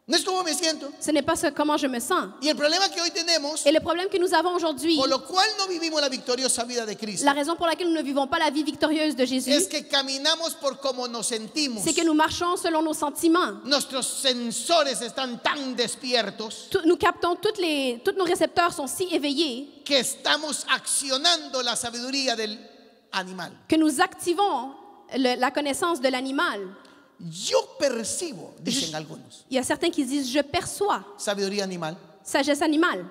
No es como me siento. Ce n'est pas comment je me sens. Y el problema que hoy tenemos, Et le problème que nous avons aujourd'hui, por lo cual no vivimos la victoriosa vida de Cristo, la raison pour laquelle nous ne vivons pas la vie victorieuse de Jésus, es que caminamos por cómo nos sentimos. c'est que nous marchons selon nos sentiments. Nuestros sensores están tan despiertos Nous captons tous nos récepteurs sont si éveillés que estamos accionando la sabiduría del animal. que nous activons la connaissance de l'animal. Yo percibo, dicen algunos, Il y a certains qui disent je perçois sabiduría animal. sagesse animale.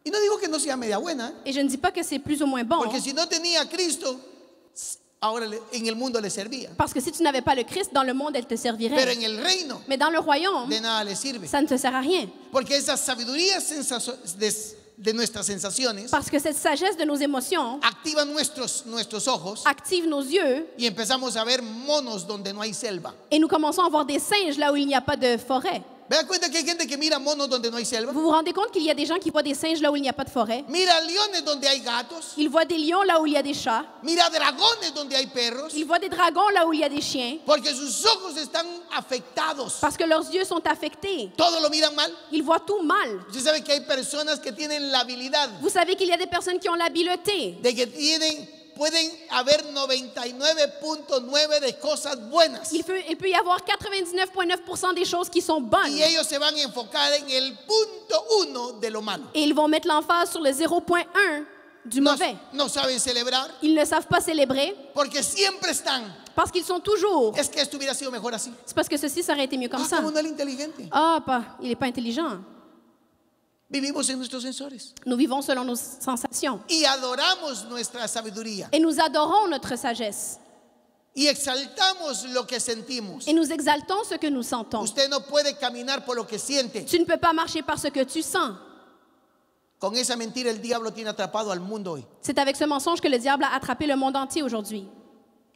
Y no digo que no sea media buena, Et je ne dis pas que c'est plus ou moins bon, porque si no tenía a Cristo, ahora en el mundo le servía. parce que si tu n'avais pas le Christ, dans le monde, elle te Pero servirait. en el reino Mais dans le royaume, de nada le sirve. ça ne te sert à rien. Porque esa sabiduría de nuestras sensaciones Parce que cette sagesse de nos émotions activa nuestros ojos active nos yeux y empezamos a ver monos donde no hay selva. et nous commençons à voir des singes là où il n'y a pas de forêt. ¿Me da cuenta que hay gente que mira monos donde no hay selva? Vous vous rendez compte qu'il y a des gens qui voient des singes là où il n'y a pas de forêt? Mira leones donde hay gatos. Ils voient des lions là où il y a des chats. Mira dragones donde hay perros. Ils voient des dragons là où il y a des chiens. Porque sus ojos están afectados. Parce que leurs yeux sont affectés. Todo lo miran mal. Ils voient tout mal. Usted sabe que hay personas que tienen la habilidad Vous savez qu'il y a des personnes qui ont l'habileté de que pueden haber 99.9 de cosas buenas. il peut y avoir 99,9% des choses qui sont bonnes. Y ellos se van a enfocar en el punto 1 de lo malo. Et ils vont mettre l'emphase sur le 0,1 du mauvais. No saben celebrar Ils ne savent pas célébrer porque siempre están. parce qu'ils sont toujours. Es que esto hubiera sido mejor así. C'est parce que ceci, ça aurait été mieux comme ça. Como no es inteligente. Ah, il n'est pas intelligent. Vivimos en nuestros sensores Nous vivons selon nos sensations. y adoramos nuestra sabiduría Et nous adorons notre sagesse. y exaltamos lo que sentimos. Et nous exaltons ce que nous sentons. Usted no puede caminar por lo que siente. Tu ne peux pas marcher par ce que tu sens. Con esa mentira el diablo tiene atrapado al mundo hoy. C'est avec ce mensonge que le diable a attrapé le monde entier aujourd'hui.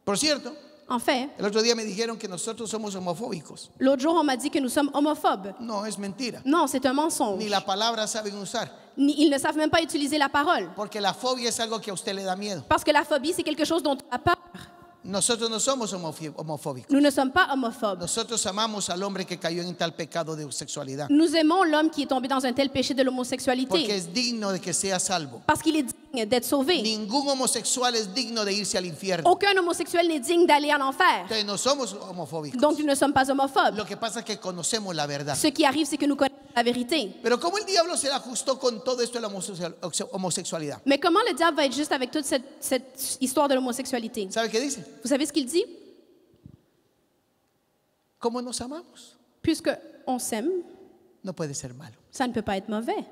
Por cierto, En fait, el otro día me dijeron que nosotros somos homofóbicos. l'autre jour, on m'a dit que nous sommes homophobes. No, es mentira. Non, c'est un mensonge. Ni la palabra saben usar. Ils ne savent même pas utiliser la parole. Porque la fobia es algo que a usted le da miedo. Parce que la phobie, c'est quelque chose dont tu as peur. Nosotros no somos homofóbicos. Nous ne sommes pas homophobes. Nosotros amamos al hombre que cayó en tal pecado de sexualidad. Nous aimons l'homme qui est tombé dans un tel péché de Porque l'homosexualité. es digno de que sea salvo. Parce qu'il est digne d'être sauvé. Ningún homosexual es digno de irse al infierno. Aucun homosexuel n'est digne d'aller en enfer. Entonces no somos homofóbicos. Donc nous ne sommes pas homophobes. Lo que pasa es que conocemos la verdad. Ce qui arrive, c'est que nous connaissons la vérité. Pero ¿cómo el diablo se la ajustó con todo esto de la homosexualidad? Mais comment le diable va être juste avec toute cette histoire de l'homosexualité? ¿Sabe qué dice? Vous savez ce qu'il dit? ¿Cómo nos amamos? Puisque on s'aime, No puede ser malo. ça ne peut pas être mauvais.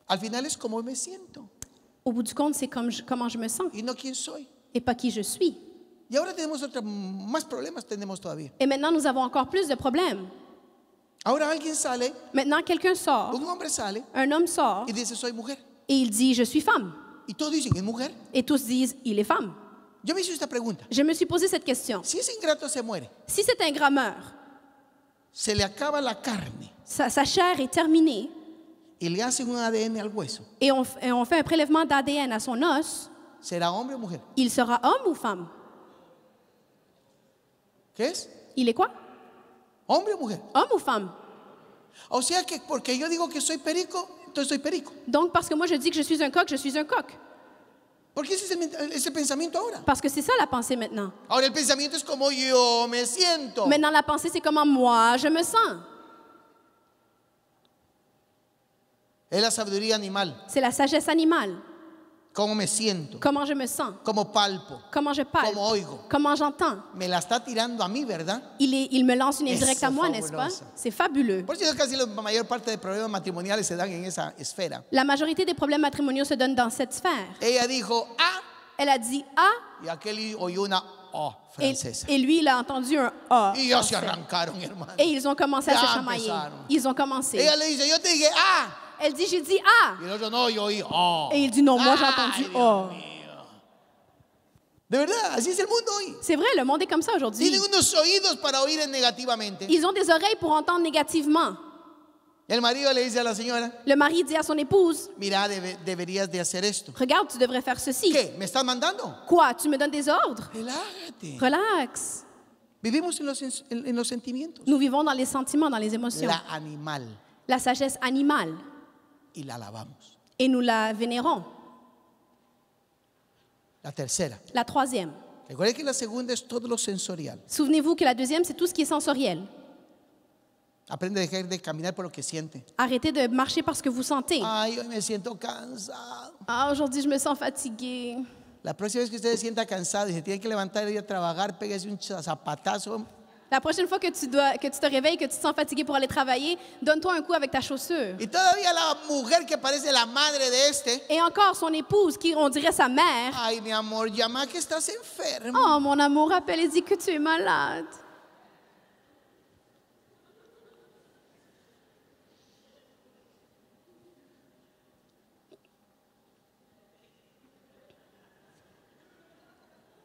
Al final es como me siento Au bout du compte, c'est comment je me sens y no quién soy. et pas qui je suis. Y ahora tenemos más problemas tenemos todavía. Et maintenant, nous avons encore plus de problèmes. Ahora alguien sale, Maintenant, quelqu'un sort, un hombre sale un homme sort y dice soy mujer. et il dit « je suis femme Y todos dicen es mujer. ». Et tous disent « il est femme ». Yo me hice esta pregunta. Je me suis posé cette question. Si ese ingrato se muere, Si cet ingrat meurt, se le acaba la carne sa chair est terminée y le hacen un ADN al hueso, et on fait un prélèvement d'ADN à son os, ¿será hombre o mujer? il sera homme ou femme? ¿Qué es? Il est quoi? ¿Hombre o mujer? Homme ou femme? O sea que porque yo digo que soy perico, entonces soy perico. Donc, parce que moi je dis que je suis un coq, je suis un coq. Porque ese es el pensamiento ahora. Parce que c'est ça la pensée maintenant. Ahora el pensamiento es como yo me siento. Maintenant, la pensée, c'est comment moi, je me sens. Es la sabiduría animal. C'est la sagesse animale. Cómo me siento. Comment je me sens. Cómo palpo. Comment je parle. Cómo oigo. Comment j'entends. Me la está tirando a mí, ¿verdad? Il me lance une indirecte à Eso moi, n'est-ce pas? fabuloso. C'est fabuleux. Por eso casi la mayor parte de problemas matrimoniales se dan en esa esfera. La majorité des problèmes matrimoniaux se donnent dans cette sphère. Ella dijo ah Elle a dit A y aquel oyó una oh et, francesa. et lui, il a entendu un A. Y ellos se français. arrancaron, hermano. Et ils ont commencé à Ya se chamailler. empezaron. Ils ont commencé. Ella le dice, yo te dije ah. Elle dit, j'ai dit A. Y el otro no, yo oí oh. Et il dit, non, moi j'ai Ay, entendu Dios A. mío. De verdad, así es el mundo hoy. C'est vrai, le monde est comme ça aujourd'hui. Tienen unos oídos para oír negativamente. Ils ont des oreilles pour entendre négativement. El marido le dice a la señora, Le mari dit à son épouse, mira, deberías de hacer esto. regarde, tu devrais faire ceci. ¿Qué? ¿Me estás mandando? Quoi, tu me donnes des ordres? Relájate. Relax. Vivimos en los sentimientos. Nous vivons dans les sentiments, dans les émotions. La animal. La sagesse animale. Y la alabamos. Et nous la vénérons. La tercera. La troisième. Recuerden que la segunda es todo lo sensorial. Souvenez-vous que la deuxième, c'est tout ce qui est sensoriel. Aprende a dejar de caminar por lo que siente. Arrêtez de marcher parce que vous sentez. Ay, hoy me siento cansado. Ah, aujourd'hui, je me sens fatiguée. La próxima vez que usted se sienta cansado y se tiene que levantar y ir a trabajar, pégase un zapatazo. La prochaine fois que tu te réveilles, que tu te sens fatigué pour aller travailler, donne-toi un coup avec ta chaussure. Y todavía la mujer que parece la madre de este. Et encore, son épouse, qui on dirait sa mère. Ay, mi amor, llama que estás enfermo. Oh, mon amour, appelle et dis que tu es malade.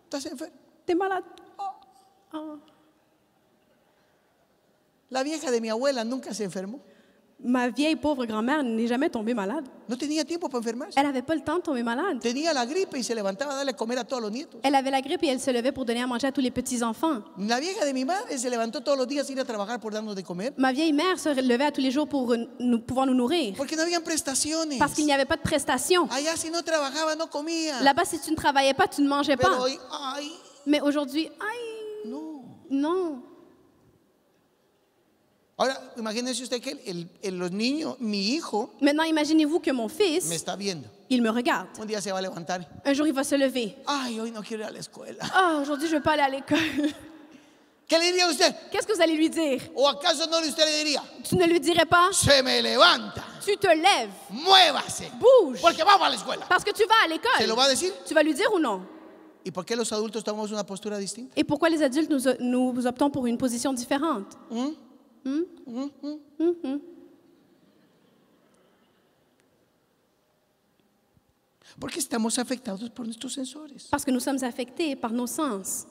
¿Estás enfermo? T'es malade. Oh. La vieja de mi abuela nunca se enfermó. Ma vieille pauvre grand-mère n'est jamais tombée malade. No tenía tiempo para enfermarse. Elle n'avait pas le temps de tomber malade. Tenía la gripe y se levantaba a darle a comer a todos los nietos. Elle avait la grippe et elle se levait pour donner à manger à tous les petits-enfants. La vieja de mi madre se levantó todos los días a ir a trabajar por darnos de comer. Ma vieille mère se levait à tous les jours pour pouvoir nous nourrir. Porque no habían prestaciones. Parce qu'il n'y avait pas de prestations. Allá si no trabajaba no comía. Là-bas, si tu ne travaillais pas, tu ne mangeais Pero pas. hoy, ay, Mais aujourd'hui, aïe, no. non. Ahora, imagínense usted que los niños, mi hijo, Maintenant, imaginez-vous que mon me fils, está viendo. il me regarde. Un día se va a levantar. Un jour, il va se lever. Ay, hoy no quiero ir a la escuela. Ah, aujourd'hui, je ne veux pas aller à l'école. ¿Qué le diría a usted? Qu'est-ce que vous allez lui dire? ¿O acaso no usted le diría? Tu ne lui dirais pas, Se me levanta, tu te lèves, muévase, bouge, porque vamos a la escuela. parce que tu vas à ¿Se lo l'école. va a decir? Tu vas lui dire ou non? ¿Y por qué los adultos tomamos una postura distinta? Et pourquoi les adultes, nous optons pour une position différente? Porque estamos afectados por nuestros sensores. Parce que nous sommes affectés par nos sens.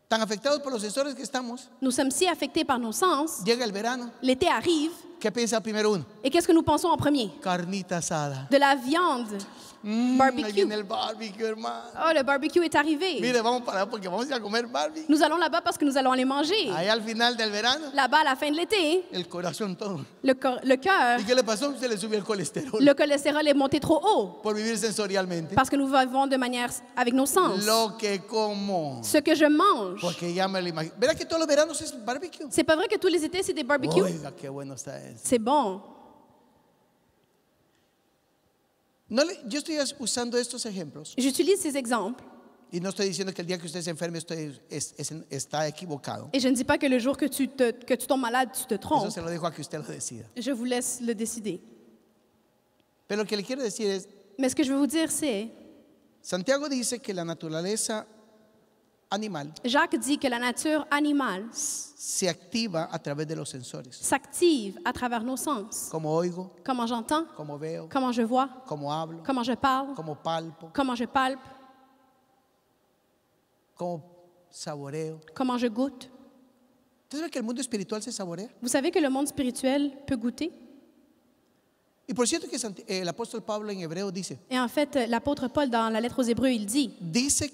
Tan afectados por los sensores que estamos, Nous sommes si affectés par nos sens. llega el verano. L'été arrive. ¿Qué piensa primero uno? Et qu'est-ce que nous pensons en premier? Carnita asada. De la viande. Ahí Barbecue. viene el barbecue, hermano. Oh, le barbecue est arrivé. Mire, vamos para allá porque vamos a ir a comer barbecue. Nous allons là-bas parce que nous allons aller manger. Allá al final del verano, Là-bas, à la fin de l'été, el corazón todo. le cœur, ¿Y qué le pasó? Se le subió el colesterol le cholestérol est monté trop haut. por vivir sensorialmente. Parce que nous vivons de manière avec nos sens. Lo que como. Ce que je mange. Porque ya me lo imagino. ¿Verá que todos los veranos es barbecue? C'est pas vrai que tous les étés, c'est des barbecues? Oiga, qué bueno está eso. C'est bon. Yo estoy usando estos ejemplos J'utilise ces exemples y no estoy diciendo que el día que usted se enferme está equivocado. et je ne dis pas que le jour que tu tombes malade, tu te Eso trompes. se lo dejo a que usted lo decida. Je vous laisse le décider. Pero lo que le quiero decir es, Mais ce que je veux vous dire, c'est, Santiago dice que la naturaleza animal Jacques dit que la nature animale se activa a través de los sensores. s'active à travers nos sens. Como oigo, Comment j'entends, como veo, comment je vois, como hablo, comment je parle, como palpo, comment je palpe, como saboreo. comment je goûte. ¿Usted sabe que el mundo espiritual se saborea? Vous savez que le monde spirituel peut goûter? Y por cierto que el apóstol Pablo en Hebreo dice Et en fait, l'apôtre Paul, dans la lettre aux Hébreux, il dit,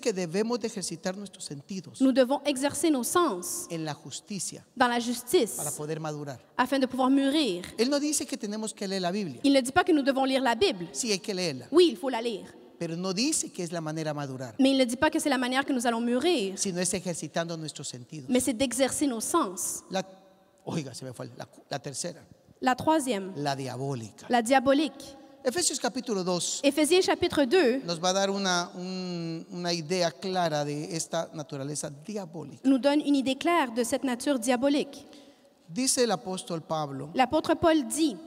que debemos de ejercitar nuestros sentidos nous devons exercer nos sens en la justicia dans la justice para poder madurar. afin de pouvoir mûrir. Él no dice que tenemos que leer la Biblia. Il ne dit pas que nous devons lire la Bible. Sí, hay que leerla. Oui, il faut la lire. pero no dice que es la manera de madurar, Mais il ne dit pas que c'est la manière que nous allons mûrir, sino es ejercitando nuestros sentidos. mais c'est d'exercer nos sens. Oiga, se me fue la tercera, La troisième, la diabólica. la diabolique. Efesios capítulo 2 Éphésiens chapitre 2 nos va a dar una idea clara de esta naturaleza diabólica. nous donne une idée claire de cette nature diabolique. Dice el apóstol Pablo, L'apôtre Paul dit,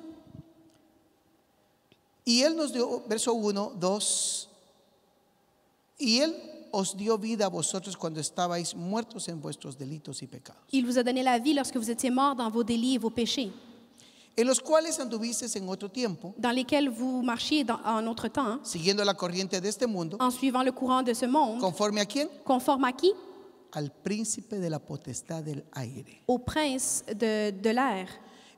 y él nos dio, verso 1, 2, y él os dio vida a vosotros cuando estabais muertos en vuestros delitos y pecados, il vous a donné la vie lorsque vous étiez morts dans vos délits et vos péchés, en los cuales anduvisteis en otro tiempo, dans lesquels vous marchiez en autre temps, siguiendo la corriente de este mundo, en suivant le courant de ce monde, conforme a quién? conforme à qui? Al príncipe de la potestad del aire, Au prince de l'air,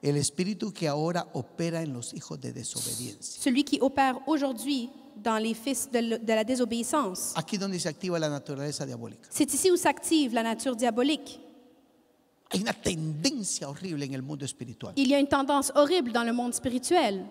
el espíritu que ahora opera en los hijos de desobediencia. celui qui opère aujourd'hui dans les fils de la désobéissance. Aquí donde se activa la naturaleza diabólica. C'est ici où s'active la nature diabolique. Hay una tendencia horrible en el mundo espiritual. Il y a une tendance horrible dans le monde spirituel.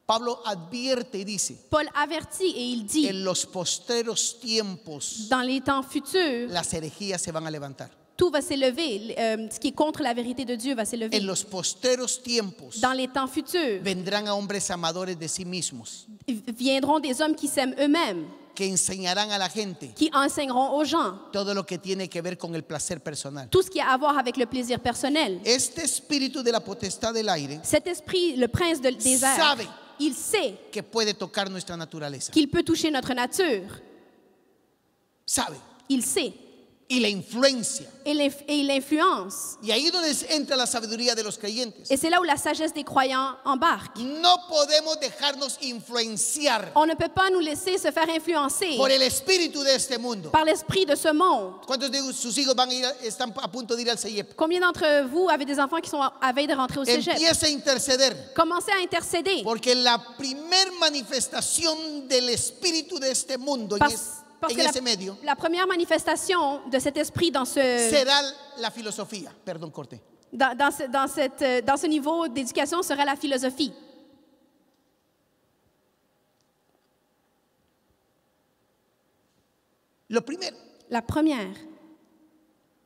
Pablo advierte y dice, Paul avertit et il dit, en los postreros tiempos dans les temps futurs, las herejías se van a levantar. tout va s'élever. Ce qui est contre la vérité de Dieu va s'élever. En los postreros tiempos Dans les temps futurs, vendrán a hombres amadores de sí mismos, viendront des hommes qui s'aiment eux-mêmes, que enseñarán a la gente qui enseigneront aux gens todo lo que tiene que ver con el placer personal. tout ce qui a à voir avec le plaisir personnel. Este espíritu de la potestad del aire Cet esprit, le prince des airs, sabe il sait que puede tocar nuestra naturaleza. qu'il peut toucher notre nature. Sabe. Il sait. Y la influencia. Et il influence. Y ahí donde entra la sabiduría de los creyentes. Et c'est là où la sagesse des croyants embarque. No podemos dejarnos influenciar On ne peut pas nous laisser se faire influencer por el espíritu de este mundo. par l'esprit de ce monde. ¿Cuántos de sus hijos están a punto de ir al CEIEP? Combien d'entre vous avez des enfants qui sont à veille de rentrer au cégep? Empieza a interceder. Commencez à intercéder. Porque la primer manifestación del espíritu de este mundo Parce en que ese medio la première manifestation de cet esprit dans ce será la filosofía. Perdón, corté. dans ce niveau d'éducation sera la philosophie. Lo primero, La première.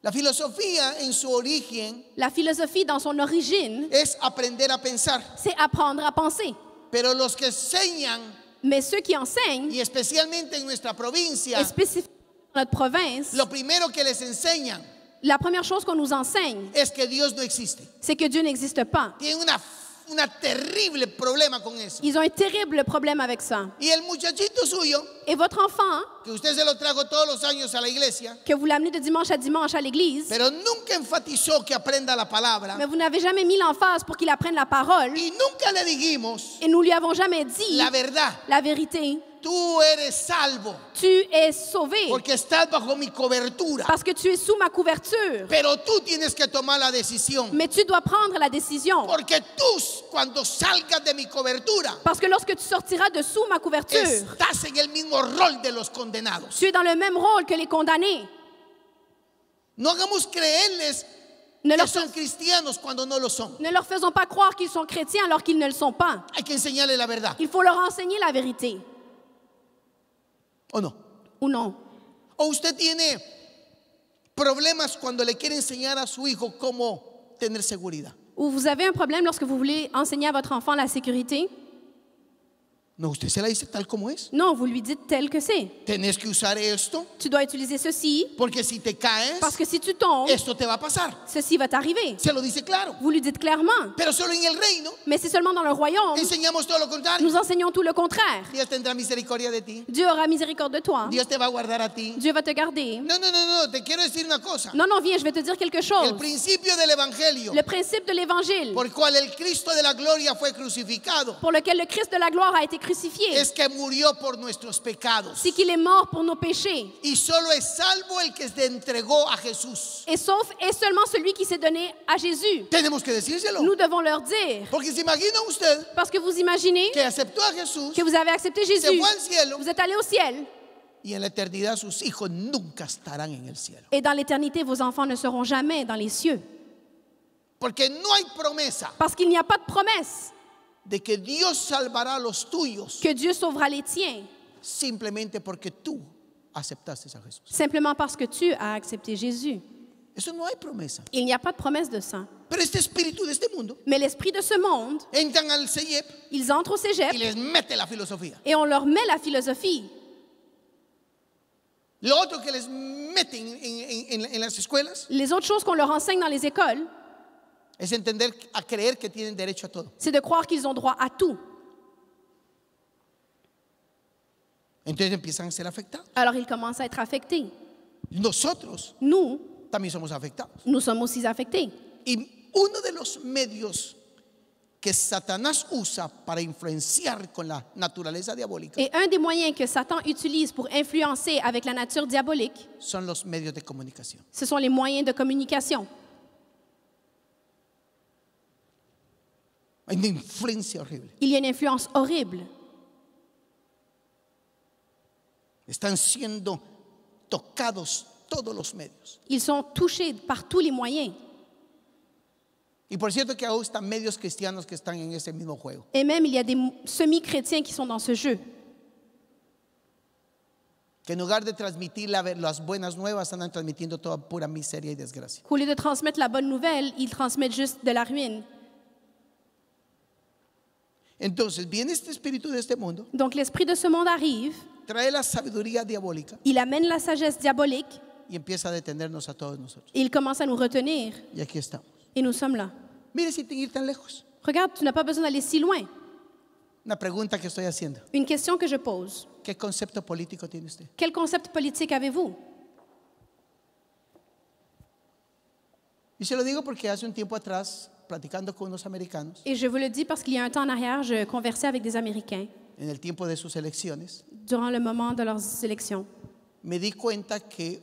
la filosofía en su origen La philosophie dans son origine, es aprender a pensar. c'est apprendre à penser. Pero los que enseñan, Mais ceux qui enseignent, y especialmente en nuestra provincia, et spécifiquement dans notre province, lo primero que les enseñan la première chose qu'on nous enseigne, es que Dios no existe. c'est que Dieu n'existe pas. Tienen una terrible problema con eso. Ils ont un terrible problème avec ça. Y el muchachito suyo, Et votre enfant, que usted se lo trajo todos los años a la iglesia, que vous l'amenez de dimanche à dimanche à l'église, pero nunca enfatizó que aprenda la palabra. mais vous n'avez jamais mis l'emphase pour qu'il apprenne la parole, Y nunca le dijimos et nous lui avons jamais dit la verdad. la vérité. Tú eres salvo Tu es sauvé porque estás bajo mi cobertura. parce que tu es sous ma couverture. Pero tú tienes que tomar la decisión. Mais tu dois prendre la décision. Porque tú, cuando salgas de mi cobertura, Parce que lorsque tu sortiras de sous ma couverture, estás en el mismo rol de los condenados. tu es dans le même rôle que les condamnés. No hagamos creerles Ne que leur, son cristianos cuando no lo son. ne leur faisons pas croire qu'ils sont chrétiens alors qu'ils ne le sont pas. Hay que enseñarles la verdad. Il faut leur enseigner la vérité. ¿O no? Ou non? ¿O usted tiene problemas cuando le quiere enseñar a su hijo cómo tener seguridad? Ou vous avez un problème lorsque vous voulez enseigner à votre enfant la sécurité? No, usted se la dice tal como es. Non, vous lui dites tel que c'est. Tenés que usar esto Tu dois utiliser ceci porque si te caes, parce que si tu tombes, esto te va a pasar. ceci va t'arriver. Se lo dice claro. Vous lui dites clairement. Pero solo en el reino Mais c'est seulement dans le royaume, enseñamos todo lo contrario. nous enseignons tout le contraire. Dios tendrá misericordia de ti. Dieu aura miséricorde de toi. Dios te va a guardar a ti. Dieu va te garder. No, te quiero decir una cosa. Non, non, viens, je vais te dire quelque chose. El principio del evangelio Le principe de l'évangile por el cual el Cristo de la gloria fue crucificado pour lequel le Christ de la gloire a été crucifié, es que murió por nuestros pecados. c'est qu'il est mort pour nos péchés. Y solo es salvo el que se entregó a Jesús. Et sauf et seulement celui qui s'est donné à Jésus. Tenemos que decírselo. Nous devons leur dire. Porque se imagina usted Parce que vous imaginez que aceptó a Jesús, que vous avez accepté se Jésus, fue al cielo vous êtes allé au ciel, y en la eternidad sus hijos nunca estarán en el cielo. et dans l'éternité, vos enfants ne seront jamais dans les cieux. Porque no hay promesa Parce qu'il n'y a pas de promesse de que Dios salvará a los tuyos que Dieu sauvera les tiens simplemente porque tú aceptaste a Jesús. simplement parce que tu as accepté Jésus. Eso no hay promesa. Il n'y a pas de promesse de ça. Pero este espíritu de este mundo Mais l'esprit de ce monde, entran al CEIEP ils entrent au cégep y les mete la filosofía. et on leur met la philosophie. Lo otro que les meten en las escuelas Les autres choses qu'on leur enseigne dans les écoles, es entender, a creer que tienen derecho a todo. c'est de croire qu'ils ont droit à tout. Entonces empiezan a ser afectados. Alors ils commencent à être affectés. Nosotros Nous, también somos afectados. nous sommes aussi affectés. Y uno de los medios que Satanás usa para influenciar con la naturaleza diabólica Et un des moyens que Satan utilise pour influencer avec la nature diabolique, son los medios de comunicación. ce sont les moyens de communication. Hay una influencia horrible. Il y a une influence horrible. Están siendo tocados todos los medios. Ils sont touchés par tous les moyens. Y por cierto que aún están medios cristianos que están en ese mismo juego. Et même, il y a des semi-chrétiens qui sont dans ce jeu. Que en lugar de transmitir las buenas nuevas, andan transmitiendo toda pura miseria y desgracia. Au lieu de transmettre la bonne nouvelle, ils transmettent juste de la ruine. Entonces viene este espíritu de este mundo, Donc l'esprit de ce monde arrive, trae la sabiduría diabólica il amène la sagesse diabolique, y empieza a detenernos a todos nosotros. et il commence à nous retenir. Y aquí estamos. Et nous sommes là. Mire sin ir tan lejos. Regarde, tu n'as pas besoin d'aller si loin. Una pregunta que estoy haciendo. Une question que je pose. ¿Qué concepto político tiene usted? Quel concept politique avez-vous? Y se lo digo porque hace un tiempo atrás, platicando con unos americanos, Et je vous le dis parce qu'il y a un temps en arrière, je conversais avec des Américains en el tiempo de sus elecciones, durant le moment de leurs élections. me di cuenta que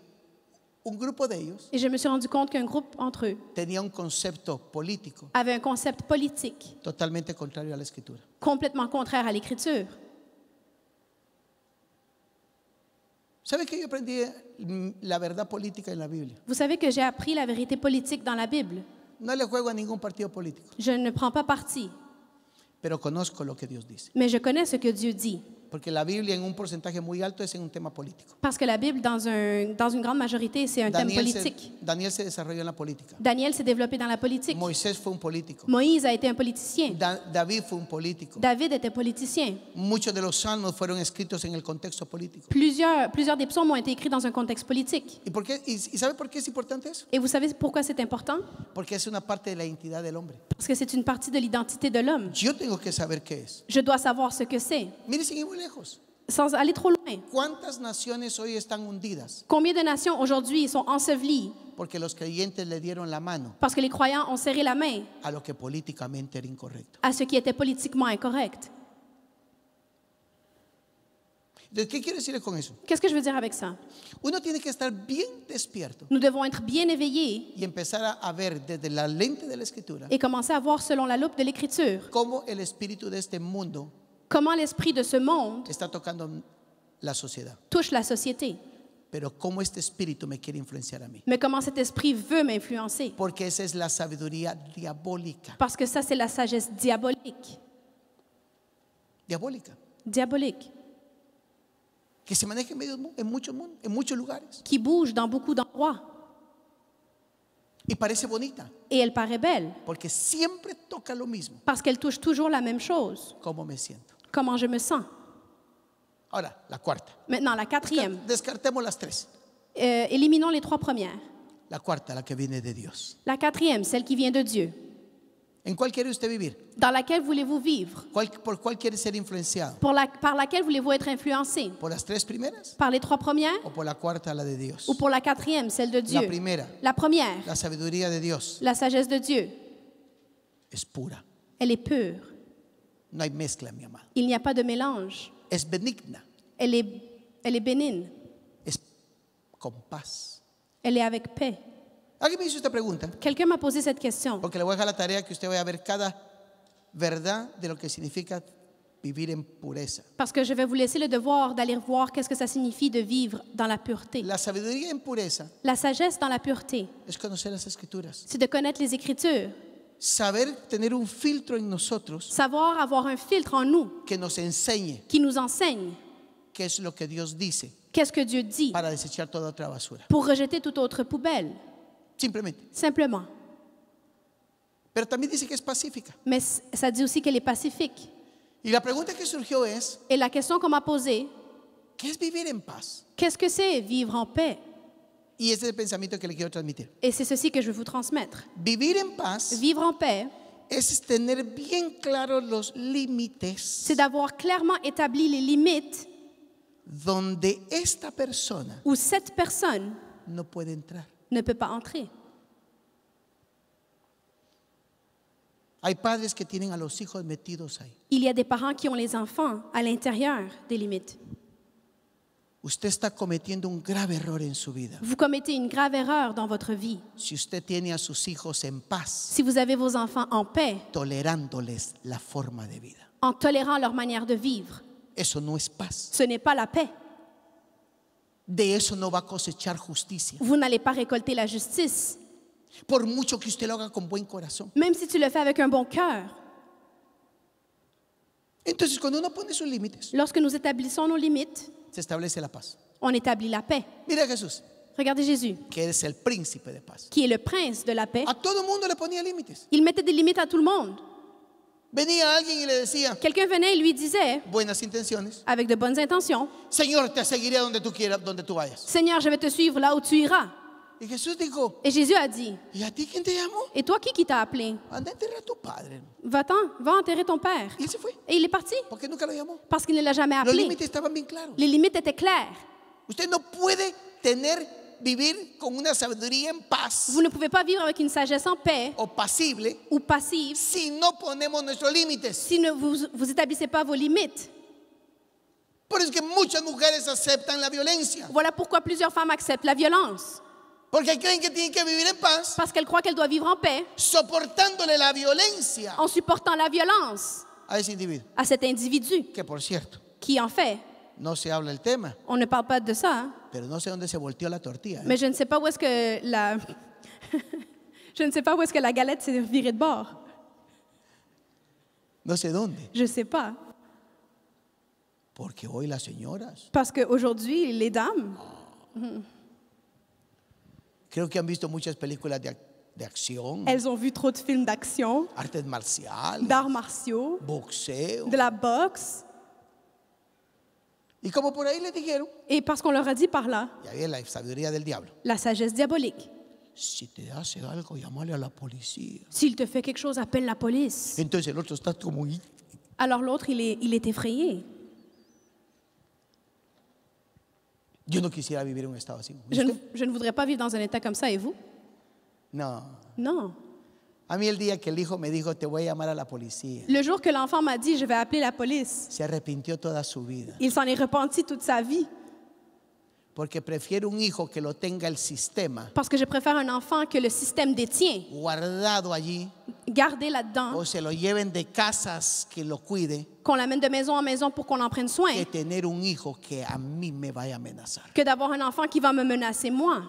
un grupo de ellos Et je me suis rendu compte qu'un groupe entre eux tenía un concepto político avait un concept politique totalmente contrario a la escritura. complètement contraire à l'Écriture. ¿Sabe que yo aprendí la verdad política en la Biblia? Vous savez que j'ai appris la vérité politique dans la Bible. No le juego a ningún partido político, Je ne prends pas parti, pero conozco lo que Dios dice. mais je connais ce que Dieu dit. Porque la Biblia en un porcentaje muy alto es en un tema político. Parce que la Bible, dans une grande majorité, c'est un thème politique. Daniel se desarrolló en la política. Daniel s'est développé dans la politique. Moisés fue un político. Moïse a été un politicien. David fue un político. David était politicien. Muchos de los salmos fueron escritos en el contexto político. Plusieurs des psaumes ont été écrits dans un contexte politique. ¿Y sabe por qué es importante eso? Et vous savez pourquoi c'est important? Porque es una parte de la identidad del hombre. Parce que c'est une partie de l'identité de l'homme. Yo tengo que saber qué es. Je dois savoir ce que c'est, Mire, sin ir muy lejos. sans aller trop loin. ¿Cuántas naciones hoy están hundidas? Combien de nations aujourd'hui sont ensevelies Porque los creyentes le dieron la mano parce que les croyants ont serré la main a lo que políticamente era incorrecto. à ce qui était politiquement incorrect. Entonces, ¿qué quiero decir con eso? Qu'est-ce que je veux dire avec ça? Uno tiene que estar bien despierto Nous devons être bien éveillés y empezar a ver desde la lente de la escritura et commencer à voir selon la loupe de l'Écriture cómo el espíritu de este mundo comment l'esprit de ce monde está tocando la sociedad, touche la société, pero cómo este espíritu me quiere influenciar a mí. mais comment cet esprit veut m'influencer. Porque esa es la sabiduría diabólica. Parce que ça, c'est la sagesse diabolique. Diabólica. Diabolique, Que se maneja en muchos lugares. qui bouge dans beaucoup d'endroits. Y parece bonita, Et elle paraît belle, porque siempre toca lo mismo. parce qu'elle touche toujours la même chose. ¿Cómo me siento? Comment je me sens. Ahora, la cuarta. Maintenant, la quatrième. Descartemos las tres. Éliminons les trois premières. La cuarta, la que viene de Dios. La quatrième, celle qui vient de Dieu. ¿En cuál quiere usted vivir? Dans laquelle voulez-vous vivre? ¿Por cuál quiere ser influenciado? Par laquelle voulez-vous être influencé? ¿Por las tres primeras? Par les trois premières ¿O por la cuarta, la de Dios? ou pour la quatrième, celle de Dieu? La primera, La première, la sabiduría de Dios, la sagesse de Dieu. es pura. Elle est pure. No hay mezcla, mi amado. Il n'y a pas de mélange. Es benigna, Elle est bénigne. es con paz. Elle est avec paix. Alguien me hizo esta pregunta, Quelqu'un m'a posé cette question. porque le voy a dejar la tarea que usted vaya a ver cada verdad de lo que significa vivir en pureza. Parce que je vais vous laisser le devoir d'aller voir qu'est-ce que ça signifie de vivre dans la pureté. La sabiduría en pureza La sagesse dans la pureté, es conocer las escrituras. c'est de connaître les Écritures. Saber tener un filtro en nosotros Savoir avoir un filtre en nous que nos enseñe qui nous enseigne qué es lo que Dios dice Qu'est-ce que Dieu dit para desechar toda otra basura. pour rejeter toute autre poubelle? Simplemente. Simplement. Pero también dice que es pacífica. Mais ça dit aussi qu'elle est pacifique. Y la pregunta que surgió es, Et la question qu'on m'a posée, ¿qué es vivir en paz? qu'est-ce que c'est vivre en paix? Y ese es el pensamiento que le quiero transmitir. Et c'est ceci que je veux vous transmettre. Vivir en paz Vivre en paix, es tener bien claros los límites c'est d'avoir clairement établi les limites donde esta persona où cette personne no puede entrar. ne peut pas entrer. Hay padres que tienen a los hijos metidos ahí. Il y a des parents qui ont les enfants à l'intérieur des limites. Usted está cometiendo un grave error en su vida. Vous commettez une grave erreur dans votre vie. Si usted tiene a sus hijos en paz, Si vous avez vos enfants en paix, tolerándoles la forma de vida. en tolérant leur manière de vivre, Eso no es paz. ce n'est pas la paix. De eso no va a cosechar justicia. Vous n'allez pas récolter la justice, Por mucho que usted lo haga con buen corazón. même si tu le fais avec un bon cœur. Entonces, cuando uno pone sus límites, Lorsque nous établissons nos limites, se establece la paz. on établit la paix. Mira a Jesús, Regardez Jésus, que es el príncipe de paz. qui est le prince de la paix. A todo mundo le ponía límites. Il mettait des limites à tout le monde. Venía alguien y le decía, Quelqu'un venait et lui disait, buenas intenciones, avec de bonnes intentions, Señor, te seguiré donde tú quieras, donde tú vayas. Seigneur, je vais te suivre là où tu iras. Y Jesús dijo, Et Jésus a dit, ¿y a ti quién te llamó? et toi, qui t'a appelé? Anda a enterrar a tu padre. Va-t'en, va enterrer ton père. Y él se fue, Et il est parti porque nunca lo llamó. parce qu'il ne l'a jamais Los appelé. límites estaban bien claros. Les limites étaient claires. Usted no puede vivir con una sabiduría en paz Vous ne pouvez pas vivre avec une sagesse en paix o pasible ou passive si no ponemos nuestros límites. si vous établissez pas vos limites. Por eso es que muchas mujeres aceptan la violencia, Voilà pourquoi plusieurs femmes acceptent la violence. porque creen que tienen que vivir en paz, Parce qu'elles croient qu'elles doivent vivre en paix soportándole la violencia en supportant la violence a ese individuo. à cet individu Que por cierto, qui en fait. no se habla el tema, On ne parle pas de ça, hein. pero no sé dónde se volteó la tortilla. Mais je ne sais pas où est-ce que la je ne sais pas où est-ce que la galette s'est virée de bord. No sé dónde, Je ne sais pas. porque hoy las señoras Parce qu'aujourd'hui, les dames, creo que han visto muchas películas de acción, elles ont vu trop de films d'action, artes marciales, d'arts martiaux, boxeo. de la boxe. Y como por ahí les dijeron, Et parce qu'on leur a dit par là, ya viene la sabiduría del diablo. la sagesse diabolique. Si te hace algo, llámale a la policía. S'il te fait quelque chose, appelle la police. Entonces el otro está como, Alors l'autre, il est effrayé. yo no quisiera vivir en un estado así. Je ne voudrais pas vivre dans un état comme ça, et vous? No. Non. A mí el día que el hijo me dijo, te voy a llamar a la policía, Le jour que l'enfant m'a dit, je vais appeler la police, se arrepintió toda su vida. il s'en est repenti toute sa vie. Porque prefiere un hijo que lo tenga el sistema Parce que je préfère un enfant que le système détient, guardado allí, gardé là-dedans, o se lo lleven de casas que lo cuide, qu'on l'amène de maison en maison pour qu'on en prenne soin, que tener un hijo que a mí me vaya a amenazar. que d'avoir un enfant qui va me menacer moi.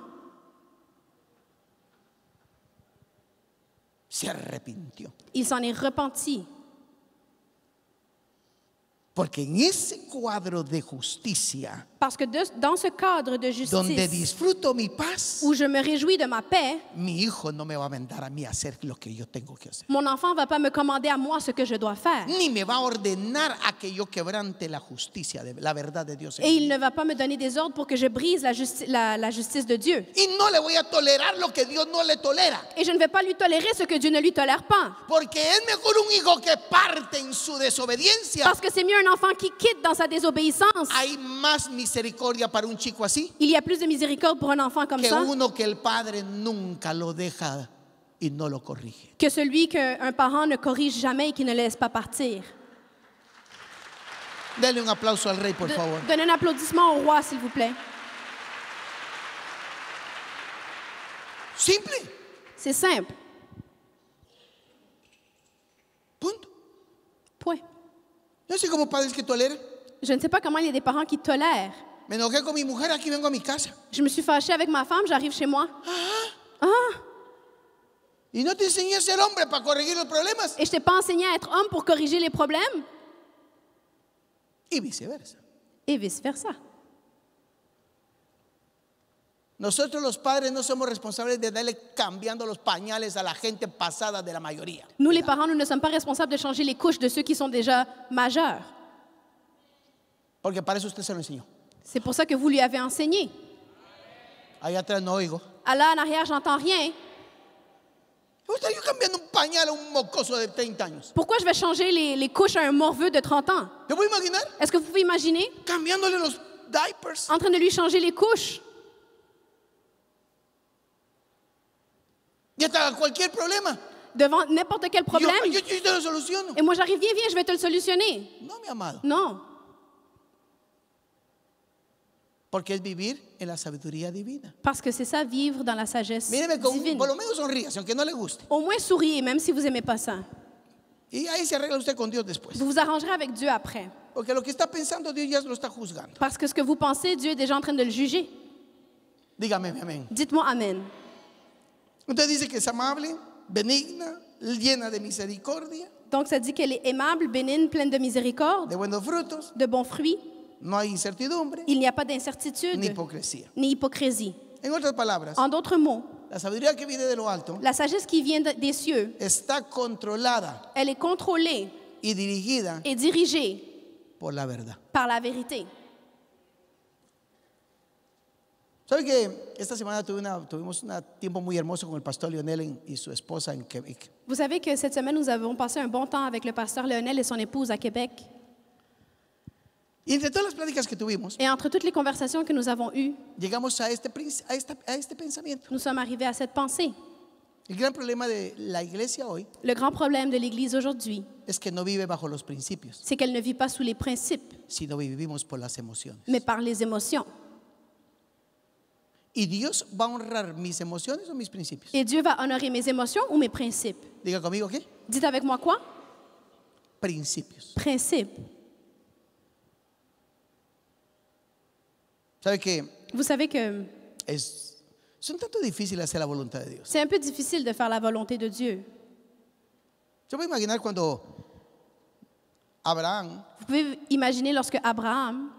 Se arrepintió. Il s'en est repenti. Porque en ese cuadro de justicia, Parce que dans ce cadre de donde justice, disfruto mi paz, où je me réjouis de ma paix, mi hijo no me va a mandar a mí a hacer lo que yo tengo que hacer. mon enfant ne va pas me commander à moi ce que je dois faire. Ni me va a ordenar a que yo quebrante la justicia, la verdad de Dios en Et mi il vida. ne va pas me donner des ordres pour que je brise la justice de Dieu. Y no le voy a tolerar lo que Dios no le tolera. Et je ne vais pas lui tolérer ce que Dieu ne lui tolère pas. Porque es mejor un hijo que parte en su desobediencia. Parce que c'est mieux un enfant qui quitte dans sa désobéissance. Hay más misericordia para un chico así Il y a plus de miséricorde pour un enfant comme que ça uno que el padre nunca lo deja y no lo corrige. que celui qu'un parent ne corrige jamais et qui ne le laisse pas partir. Denle un aplauso al rey, por favor. Donnez un applaudissement au roi, s'il vous plaît. Simple. C'est simple. Punto. Point. Yo sé como padres que toleran. Je ne sais pas comment il y a des parents qui tolèrent. Me enojé con mi mujer, aquí vengo a mi casa. Je me suis fâchée avec ma femme, j'arrive chez moi. Y no te enseñé a ser hombre para corregir los problemas. Et je t'ai pas enseigné à être homme pour corriger les problèmes. Y viceversa. et vice-versa. Nosotros los padres no somos responsables de darle cambiando los pañales a la gente pasada de la mayoría. Nous, les parents, nous ne sommes pas responsables de changer les couches de ceux qui sont déjà majeurs. Porque para eso usted se lo enseñó. C'est pour ça que vous lui avez enseigné. Allá atrás no oigo. Là, en arrière, j'entends rien. Usted yo cambiando un pañal a un mocoso de 30 años. Pourquoi je vais changer les couches à un morveux de 30 ans? ¿Te puedo imaginar? Est-ce que vous pouvez imaginer Cambiándole los diapers. en train de lui changer les couches? Y hasta cualquier problema. Devant n'importe quel problème. Yo te lo soluciono. Et moi, j'arrive, viens, je vais te le solutionner. No, mi amado. Non, Porque es vivir en la sabiduría divina. parce que c'est ça, vivre dans la sagesse Míreme, divine. por lo menos sonríase, aunque no le guste. Au moins, souriez, même si vous n'aimez pas ça. Y ahí se arregla usted con Dios después. Vous vous arrangerez avec Dieu après. Porque lo que está pensando Dios ya lo está juzgando. Parce que ce que vous pensez, Dieu est déjà en train de le juger. Dígame, amén. Dites-moi Amen. Usted dice que es amable, benigna, llena de misericordia, Donc, ça dit qu'elle est aimable, bénigne, pleine de miséricorde, de buenos frutos, de bons fruits. no hay incertidumbre Il n'y a pas d'incertitude ni hipocresía. ni hypocrisie. En otras palabras, En d'autres mots, la sabiduría que viene de lo alto la sagesse qui vient des cieux, está controlada elle est contrôlée y dirigida et dirigée por la verdad. par la vérité. ¿Sabe que esta semana tuvimos un tiempo muy hermoso con el pastor Lionel y su esposa en Quebec? Vous savez que cette semaine, nous avons passé un bon temps avec le pasteur Lionel et son épouse à Québec. Y entre todas las pláticas que tuvimos, Et entre toutes les conversations que nous avons eues, llegamos a este pensamiento. nous sommes arrivés à cette pensée. El gran problema de la iglesia hoy Le grand problème de l'Église aujourd'hui, es que no vive bajo los principios, c'est qu'elle ne vit pas sous les principes, sino vivimos por las emociones. mais par les émotions. ¿Y Dios va a honrar mis emociones o mis principios? Et Dieu va honorer mes émotions ou mes principes? Diga conmigo, ¿qué? Dites avec moi quoi? Principios. Principes. ¿Sabe que Vous savez que es un tanto difícil hacer la voluntad de Dios? c'est un peu difficile de faire la volonté de Dieu. Yo puedo imaginar cuando Abraham Vous pouvez imaginer lorsque Abraham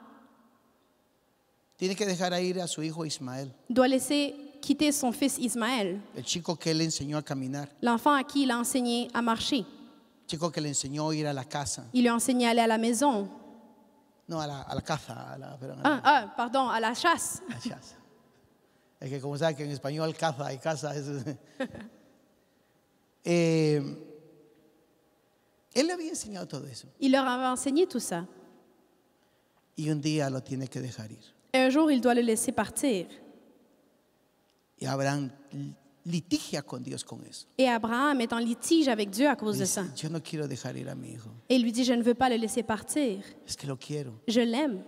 tiene que dejar ir a su hijo Ismael, doit laisser quitter son fils Ismaël, el chico que él le enseñó a caminar, l'enfant à qui il a enseigné à marcher. el chico que le enseñó a ir a la casa, Il lui a enseigné à aller à la maison. no a la caza, Pardon, à la chasse. la chaza. Es que como sabe que en español caza y casa es... Él le había enseñado todo eso Il leur avait enseigné tout ça. y un día lo tiene que dejar ir. Et un jour, il doit le laisser partir. Y Abraham litigia con Dios con eso. Et Abraham est en litige avec Dieu à cause de Dice, ça. yo no quiero dejar ir a mi hijo, Et il lui dit, je ne veux pas le laisser partir. es que lo quiero. Je l'aime.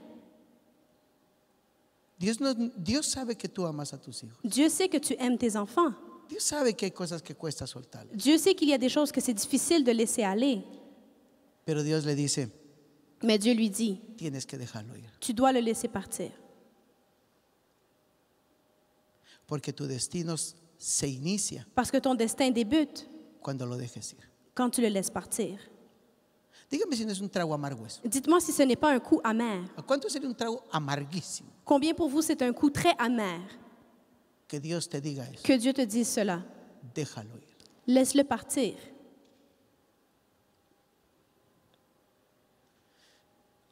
Dios sabe que tú amas a tus hijos. Dieu sait que tu aimes tes enfants. Dios sabe que hay cosas que cuesta soltar. Dieu sait qu'il y a des choses que c'est difficile de laisser aller. Pero Dios le dice, Mais Dieu lui dit, tienes que dejarlo ir. tu dois le laisser partir. Porque tu destino se inicia Parce que ton destin débute cuando lo dejes ir. quand tu le laisses partir. Dígame si no es un trago amargo eso. Dites-moi si ce n'est pas un coup amer. ¿Cuánto sería un trago amarguísimo Combien pour vous c'est un coup très amer que Dios te diga eso? que Dieu te dise cela? Déjalo ir. Laisse-le partir.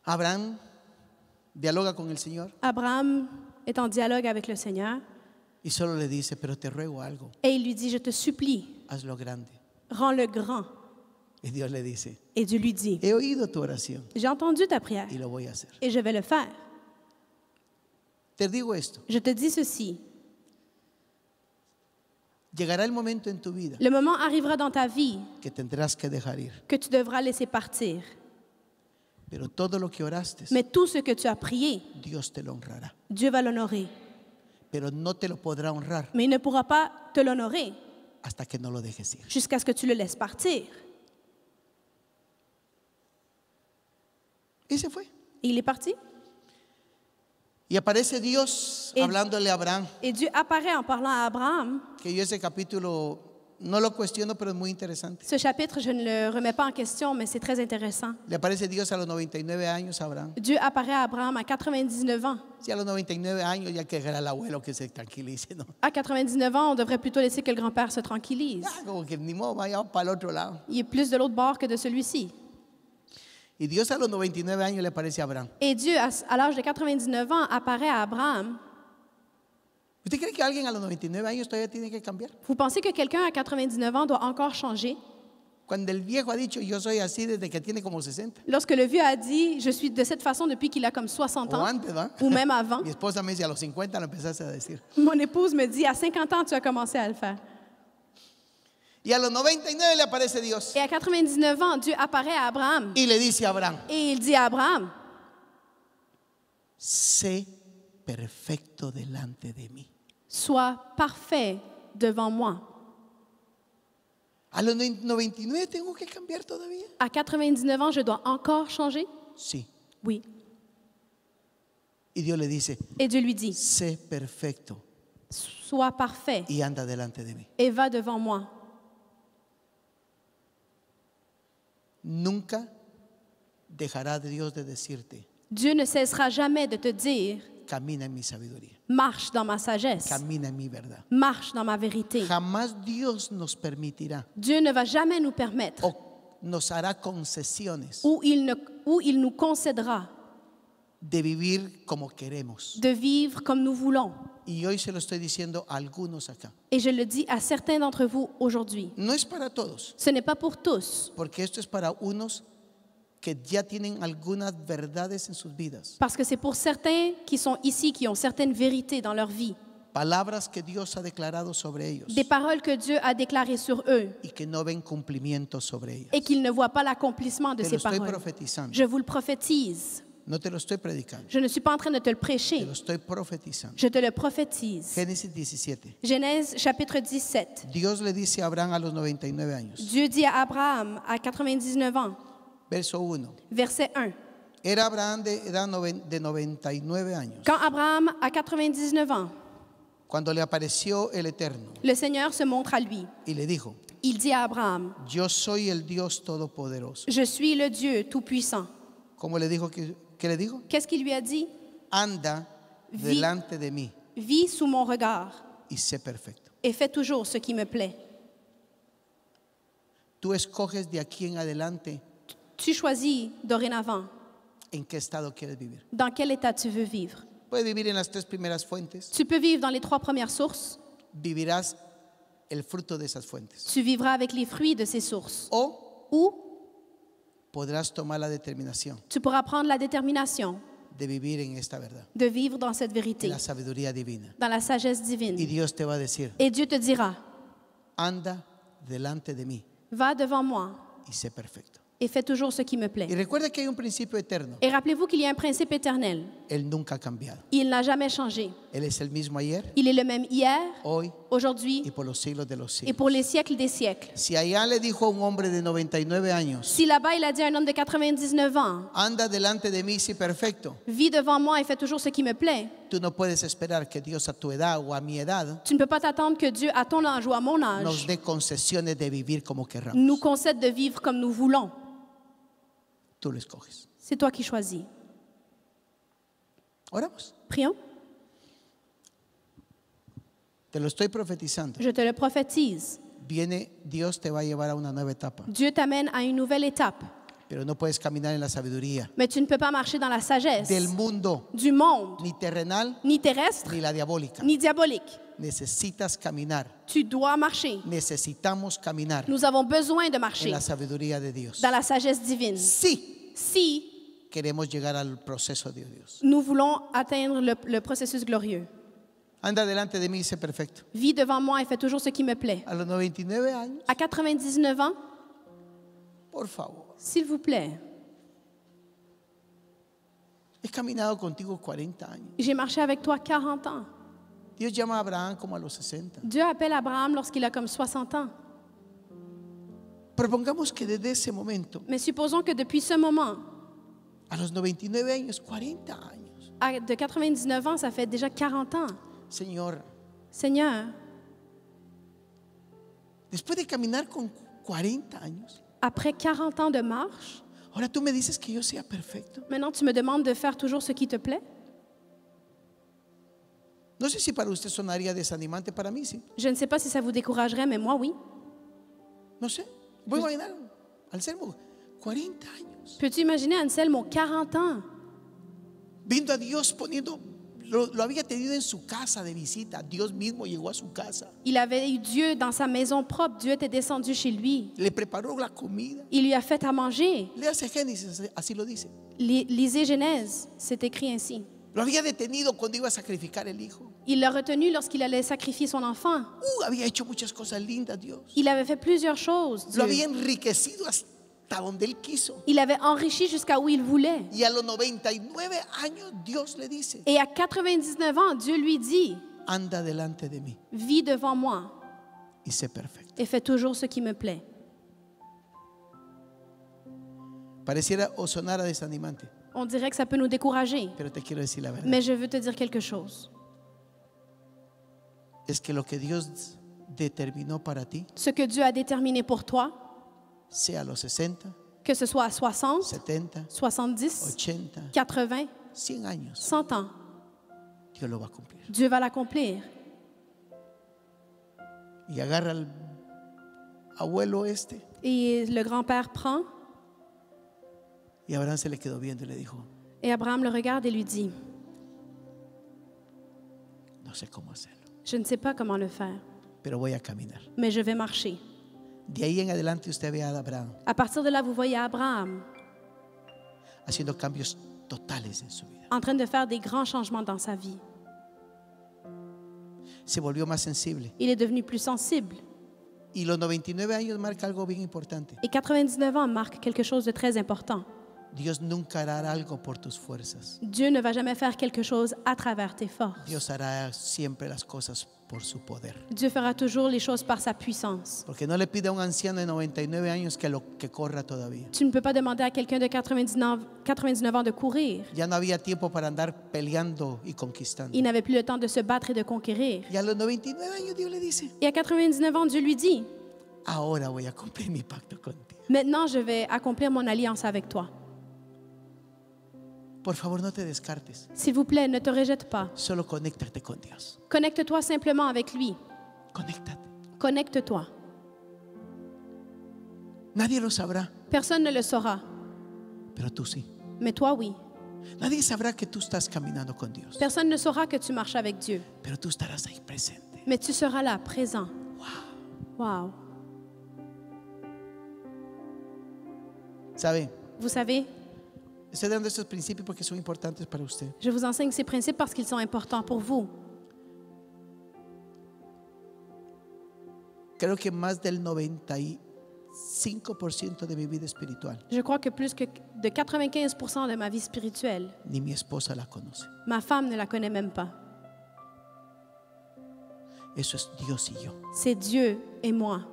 Abraham dialoga con el Señor Abraham est en dialogue avec le Seigneur y solo le dice, pero te ruego algo, et il lui dit, je te supplie, hazlo grande. rends-le grand. Y Dios le dice, Et Dieu lui dit, he oído tu oración j'ai entendu ta prière y lo voy a hacer. et je vais le faire. Te digo esto, Je te dis ceci, llegará el momento en tu vida le moment arrivera dans ta vie que tendrás que dejar ir, que tu devras laisser partir. pero todo lo que oraste, Mais tout ce que tu as prié, Dios te lo honrará, Dieu va l'honorer. pero no te lo podrá honrar Mais il ne pourra pas te l'honorer hasta que no lo dejes ir. jusqu'à ce que tu le laisses partir. Y se fue. Et il est parti. Y aparece Dios Et- hablándole a Abraham, Et Dieu apparaît en parlant à Abraham. que yo ese capítulo no lo cuestiono, pero es muy interesante. Ce chapitre, je ne le remets pas en question, mais c'est très intéressant. Le aparece Dios a los 99 años a Abraham. Dieu apparaît à Abraham à 99 ans. Si a los 99 años ya que era el abuelo que se tranquilice, ¿no? À 99 ans, on devrait plutôt laisser que le grand-père se tranquillise. Ya, como que ni modo, vaya para el otro lado. Il est plus de l'autre bord que de celui-ci. Y Dios a los 99 años le aparece a Abraham. Et Dieu, à l'âge de 99 ans, apparaît à Abraham. ¿Usted cree que alguien a los 99 años todavía tiene que cambiar? Vous pensez que quelqu'un à 99 ans doit encore changer? Cuando el viejo ha dicho, yo soy así desde que tiene como 60. Lorsque le vieux a dit, je suis de cette façon depuis qu'il a comme 60 O ans, antes, ¿verdad? ou même avant, Mi esposa me dice, a los 50 lo empezaste a decir. mon épouse me dit, à 50 ans, tu as commencé à le faire. Y a los 99 le aparece Dios. Et à 99 ans, Dieu apparaît à Abraham. Y le dice a Abraham, Et il dit à Abraham, sé perfecto delante de mí. sois parfait devant moi. ¿A los 99 tengo que cambiar todavía? À 99 ans, je dois encore changer? Sí. Oui. Y Dios le dice, Et Dieu lui dit, sé perfecto sois parfait y anda delante de mí. et va devant moi. Nunca dejará Dios de decirte, Dieu ne cessera jamais de te dire, camina en mi sabiduría, marche dans ma sagesse, camina en mi verdad. marche dans ma vérité. Jamás Dios nos permitirá Dieu ne va jamais nous permettre o nos hará concesiones ou il nous concédera de vivir como queremos. de vivre comme nous voulons. Y hoy se lo estoy diciendo a algunos acá. Et je le dis à certains d'entre vous aujourd'hui. No es para todos, Ce n'est pas pour tous, porque esto es para unos que ya tienen algunas verdades en sus vidas. parce que c'est pour certains qui sont ici, qui ont certaines vérités dans leur vie, Palabras que Dios ha declarado sobre ellos des paroles que Dieu a déclarées sur eux y que no ven cumplimiento sobre ellas. et qu'ils ne voient pas l'accomplissement de Te ces lo estoy paroles. profetizando. Je vous le prophétise. No te lo estoy predicando, Je ne suis pas en train de te le te prêcher. lo estoy profetizando. Je te le prophétise. Génesis 17. Genèse chapitre 17. Dios le dice a Abraham a los 99 años. Dieu dit à Abraham à 99 ans, Verso 1. verset 1. Era Abraham de edad de 99 años Quand Abraham a 99 ans, cuando le apareció el Eterno le Seigneur se montre à lui. y le dijo, Il dit à Abraham, yo soy el Dios Todopoderoso. je suis le Dieu Tout-Puissant. ¿Cómo le dijo? ¿Qué le dijo? Qu'est-ce qu'il lui a dit? Anda delante de mí Vis sous mon regard y sé perfecto. et fais toujours ce qui me plaît. Tú escoges de aquí en adelante Tu choisis dorénavant en qué estado quieres vivir. dans quel état tu veux vivre. Puedes vivir en las 3 primeras fuentes. Tu peux vivre dans les 3 premières sources. Vivirás el fruto de esas fuentes. Tu vivras avec les fruits de ces sources. O Ou podrás tomar la determinación tu pourras prendre la détermination de vivir en esta verdad, de vivre dans cette en vérité, la sabiduría divina. dans la sagesse Y divine. Dios te va a decir, Et Dieu te dira, anda delante de mí va devant moi y sé perfecto. et fais toujours ce qui me Y plaît. recuerda que hay un principio eterno. Et rappelez-vous qu'il y a un principe éternel. Él nunca ha cambiado. Il n'a jamais changé. Él es el mismo ayer, Il est le même hier, hoy aujourd'hui y por los siglos de los et siglos. pour les siècles des siècles. Si allá le dijo a un hombre de 99 años, Si là-bas il a dit à un homme de 99 ans, anda delante de mí, sí, perfecto, vis devant moi et fais toujours ce qui me plaît, tú no puedes esperar que Dios a tu edad o a mi edad tu ne peux pas t'attendre que Dieu, à ton âge ou à mon nos âge, dé concesiones de vivir como querramos. nous concède de vivre comme nous voulons. Tú lo escoges. C'est toi qui choisis. Oramos. Prions. Te lo estoy profetizando. Je te le prophétise. Viene, Dios te va a llevar a una nueva etapa, Dieu t'amène à une nouvelle étape. pero no puedes caminar en la sabiduría Mais tu ne peux pas marcher dans la sagesse del mundo, du monde, ni terrenal, ni terrestre, ni la diabólica. ni diabolique. Necesitas caminar. Tu dois marcher. Necesitamos caminar Nous avons besoin de en marcher la sabiduría de Dios. dans la sagesse divine. Sí, Si queremos llegar al proceso de Dios. nous voulons atteindre le processus glorieux. Anda delante de mí y sé perfecto. Vis devant moi et fais toujours ce qui me plaît. A los 99 años, À 99 ans, por favor. s'il vous plaît, He caminado contigo 40 años. j'ai marché avec toi 40 ans. Dios llama a Abraham como a los 60. Dieu appelle Abraham lorsqu'il a comme 60 ans. Propongamos que desde ese momento, Mais supposons que depuis ce moment, a los 99 años, 40 años, de 99 ans, ça fait déjà 40 ans. Señor, Seigneur, Después de caminar con 40 años, Après 40 ans de marche, ahora tú me dices que yo sea perfecto. maintenant tu me demandes de faire toujours ce qui te plaît? No sé si para usted sonaría desanimante, para mí sí. Je ne sais pas si ça vous découragerait, mais moi, oui. No sé. Voy a imaginar Anselmo, 40 años. Peux-tu imaginer Anselmo, 40 ans? Viendo a Dios poniendo, lo había tenido en su casa de visita. Dios mismo llegó a su casa. Il avait eu Dieu dans sa maison propre. Dieu était descendu chez lui. Le preparó la comida. Il lui a fait à manger. Léase Génesis, así lo dice. Lisez Genèse, c'est écrit ainsi. Lo había detenido cuando iba a sacrificar el hijo. Il l'a retenu lorsqu'il allait sacrifier son enfant. Había hecho muchas cosas lindas Dios. Il avait fait plusieurs choses, Dieu. Lo había enriquecido hasta donde él quiso. Il avait enrichi jusqu'à où il voulait. Y a los 99 años Dios le dice, Et à 99 ans, Dieu lui dit, anda delante de mí vis devant moi y sé perfecto. et fais toujours ce qui me plaît. Pareciera o sonara desanimante, On dirait que ça peut nous décourager, pero te quiero decir la verdad. mais je veux te dire quelque chose. Es que lo que Dios determinó para ti, Ce que Dieu a déterminé pour toi, sea a los 60, que ce soit à 60, 70, 70, 80, 80, 100 años, 100 ans, Dios lo va a cumplir. Dieu va l'accomplir. Y agarra al abuelo este, Et le grand-père prend, y Abraham se le quedó viendo y le dijo, et Abraham le regarde et lui dit, no sé cómo hacerlo, je ne sais pas comment le faire, pero voy a caminar. mais je vais marcher. De ahí en adelante usted ve a Abraham À partir de là, vous voyez Abraham haciendo cambios totales en su vida. en train de faire des grands changements dans sa vie. Se volvió más sensible. Il est devenu plus sensible. Y los 99 años marca algo bien importante. Et 99 ans marque quelque chose de très important. Dios nunca hará algo por tus fuerzas. Dieu ne va jamais faire quelque chose à travers tes forces. Dios hará siempre las cosas por su poder. Dieu fera toujours les choses par sa puissance. Porque no le pide a un anciano de 99 años que corra todavía. Tu ne peux pas demander à quelqu'un de 99 ans de courir. Ya no había tiempo para andar peleando y conquistando. Il n'avait plus le temps de se battre et de conquérir. Y a los 99 años Dios le dice, Et à 99 ans, Dieu lui dit, ahora voy a cumplir mi pacto contigo. maintenant je vais accomplir mon alliance avec toi. Por favor, no te descartes. S'il vous plaît, ne te rejette pas. Solo conéctate con Dios. Connecte-toi simplement avec lui. Conéctate. Connecte-toi. Nadie lo sabrá, Personne ne le saura, pero tú sí. mais toi oui. Nadie sabrá que tú estás caminando con Dios, Personne ne saura que tu marches avec Dieu, pero tú estarás ahí presente. mais tu seras là, présent. Wow. ¿Sabe? Vous savez, Estoy dando estos principios porque son importantes para usted. je vous enseigne ces principes parce qu'ils sont importants pour vous. Creo que más del 95% de mi vida espiritual, Je crois que plus que de 95% de ma vie spirituelle, ni mi esposa la conoce. ma femme ne la connaît même pas. Eso es Dios y yo. C'est Dieu et moi.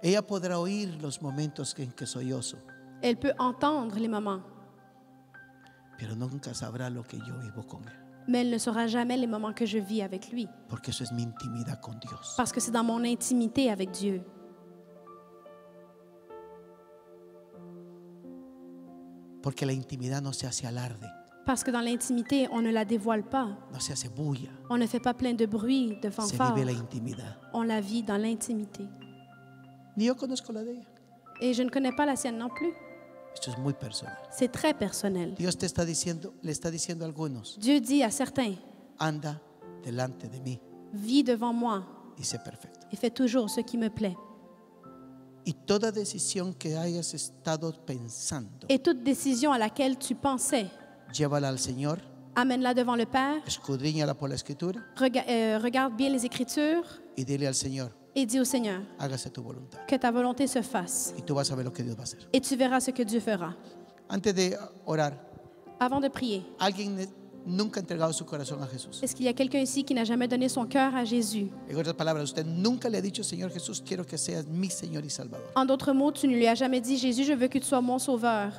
Ella podrá oír los momentos en que sollozo, Elle peut entendre les moments, pero nunca sabrá lo que yo vivo con él, mais elle ne saura jamais les moments que je vis avec lui, porque eso es mi intimidad con Dios. parce que c'est dans mon intimité avec Dieu. Porque la intimidad no se hace alarde, Parce que dans l'intimité, on ne la dévoile pas. no se hace bulla, On ne fait pas plein de bruit, de se fanfare. vive la intimidad. On la vit dans l'intimité. Ni yo conozco la de ella. Et je ne connais pas la sienne non plus. Esto es muy personal. C'est très personnel. Dios te está diciendo, le está diciendo a algunos, Dieu dit à certains, anda delante de mí vis devant moi y sé perfecto. et fais toujours ce qui me plaît. Y toda decisión que hayas estado pensando, Et toute décision à laquelle tu pensais, llévala al Señor, amène-la devant le Père, escudriñala por la Escritura regarde bien les Écritures y dile al Señor, et dis au Seigneur hágase tu voluntad. que ta volonté se fasse. Y tú vas a ver lo que Dios va a hacer. Et tu verras ce que Dieu fera. Antes de orar, Avant de prier, ¿alguien nunca ha entregado su corazón a Jesús? est-ce qu'il y a quelqu'un ici qui n'a jamais donné son cœur à Jésus? En otras palabras, usted nunca le ha dicho, Señor Jesús, quiero que seas mi Señor y Salvador. En d'autres mots, tu ne lui as jamais dit, Jésus, je veux que tu sois mon sauveur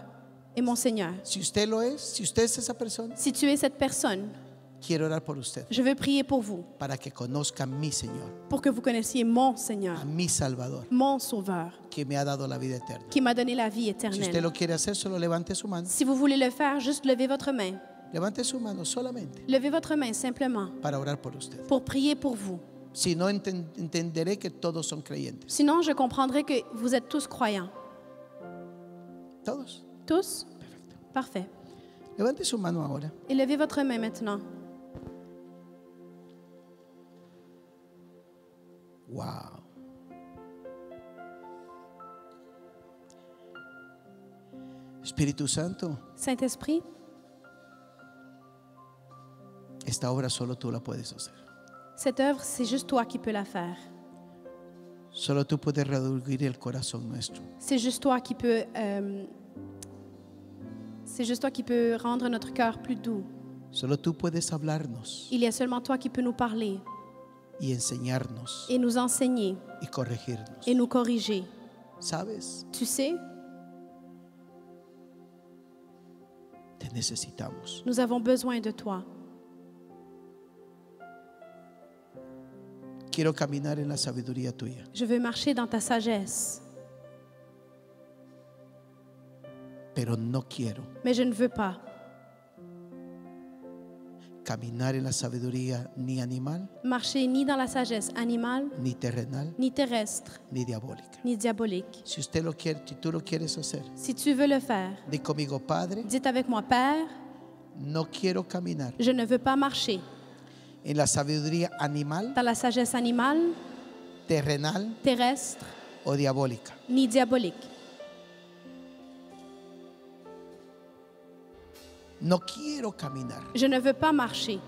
et mon Seigneur. Si usted lo es, si usted es esa persona, Si tu es cette personne, Quiero orar por usted Je veux prier pour vous, para que conozca a mi Señor, pour que vous connaissiez mon Seigneur, a mi Salvador, mon Sauveur, que me ha dado la vida eterna. qui m'a donné la vie Si usted éternelle. lo quiere hacer, solo levante su mano. Si vous voulez le faire, juste levez votre main. Levante su mano solamente Levez votre main simplement para orar por usted. pour prier pour vous. Si no, entenderé que todos son creyentes. Sinon, je comprendrai que vous êtes tous croyants. Todos. Tous? Perfecto. Parfait. Levante su mano ahora. Et levez votre main maintenant. Wow. Espíritu Santo, Saint-Esprit, esta obra solo tú la puedes hacer. cette œuvre, c'est juste toi qui peux la faire. Solo tú puedes redarguir el corazón nuestro. C'est juste toi qui peux rendre notre cœur plus doux. Solo tú puedes hablarnos Il y a seulement toi qui peux nous parler y enseñarnos et nous enseigner y corregirnos. et nous corriger. ¿Sabes? Tu sais, Te necesitamos. nous avons besoin de toi. Quiero caminar en la sabiduría tuya. Je veux marcher dans ta sagesse, Pero no quiero mais je ne veux pas caminar en la sabiduría ni animal, marcher ni dans la sagesse animale, ni terrenal, ni terrestre, ni diabólica. ni diabolique. Si usted lo quiere, si tú lo quieres hacer, Si tu veux le faire, di conmigo, Padre, dites avec moi, Père, no quiero caminar je ne veux pas marcher en la sabiduría animal, dans la sagesse animale, terrenal terrestre, o diabólica. ni diabolique. No quiero caminar. Je ne veux pas marcher.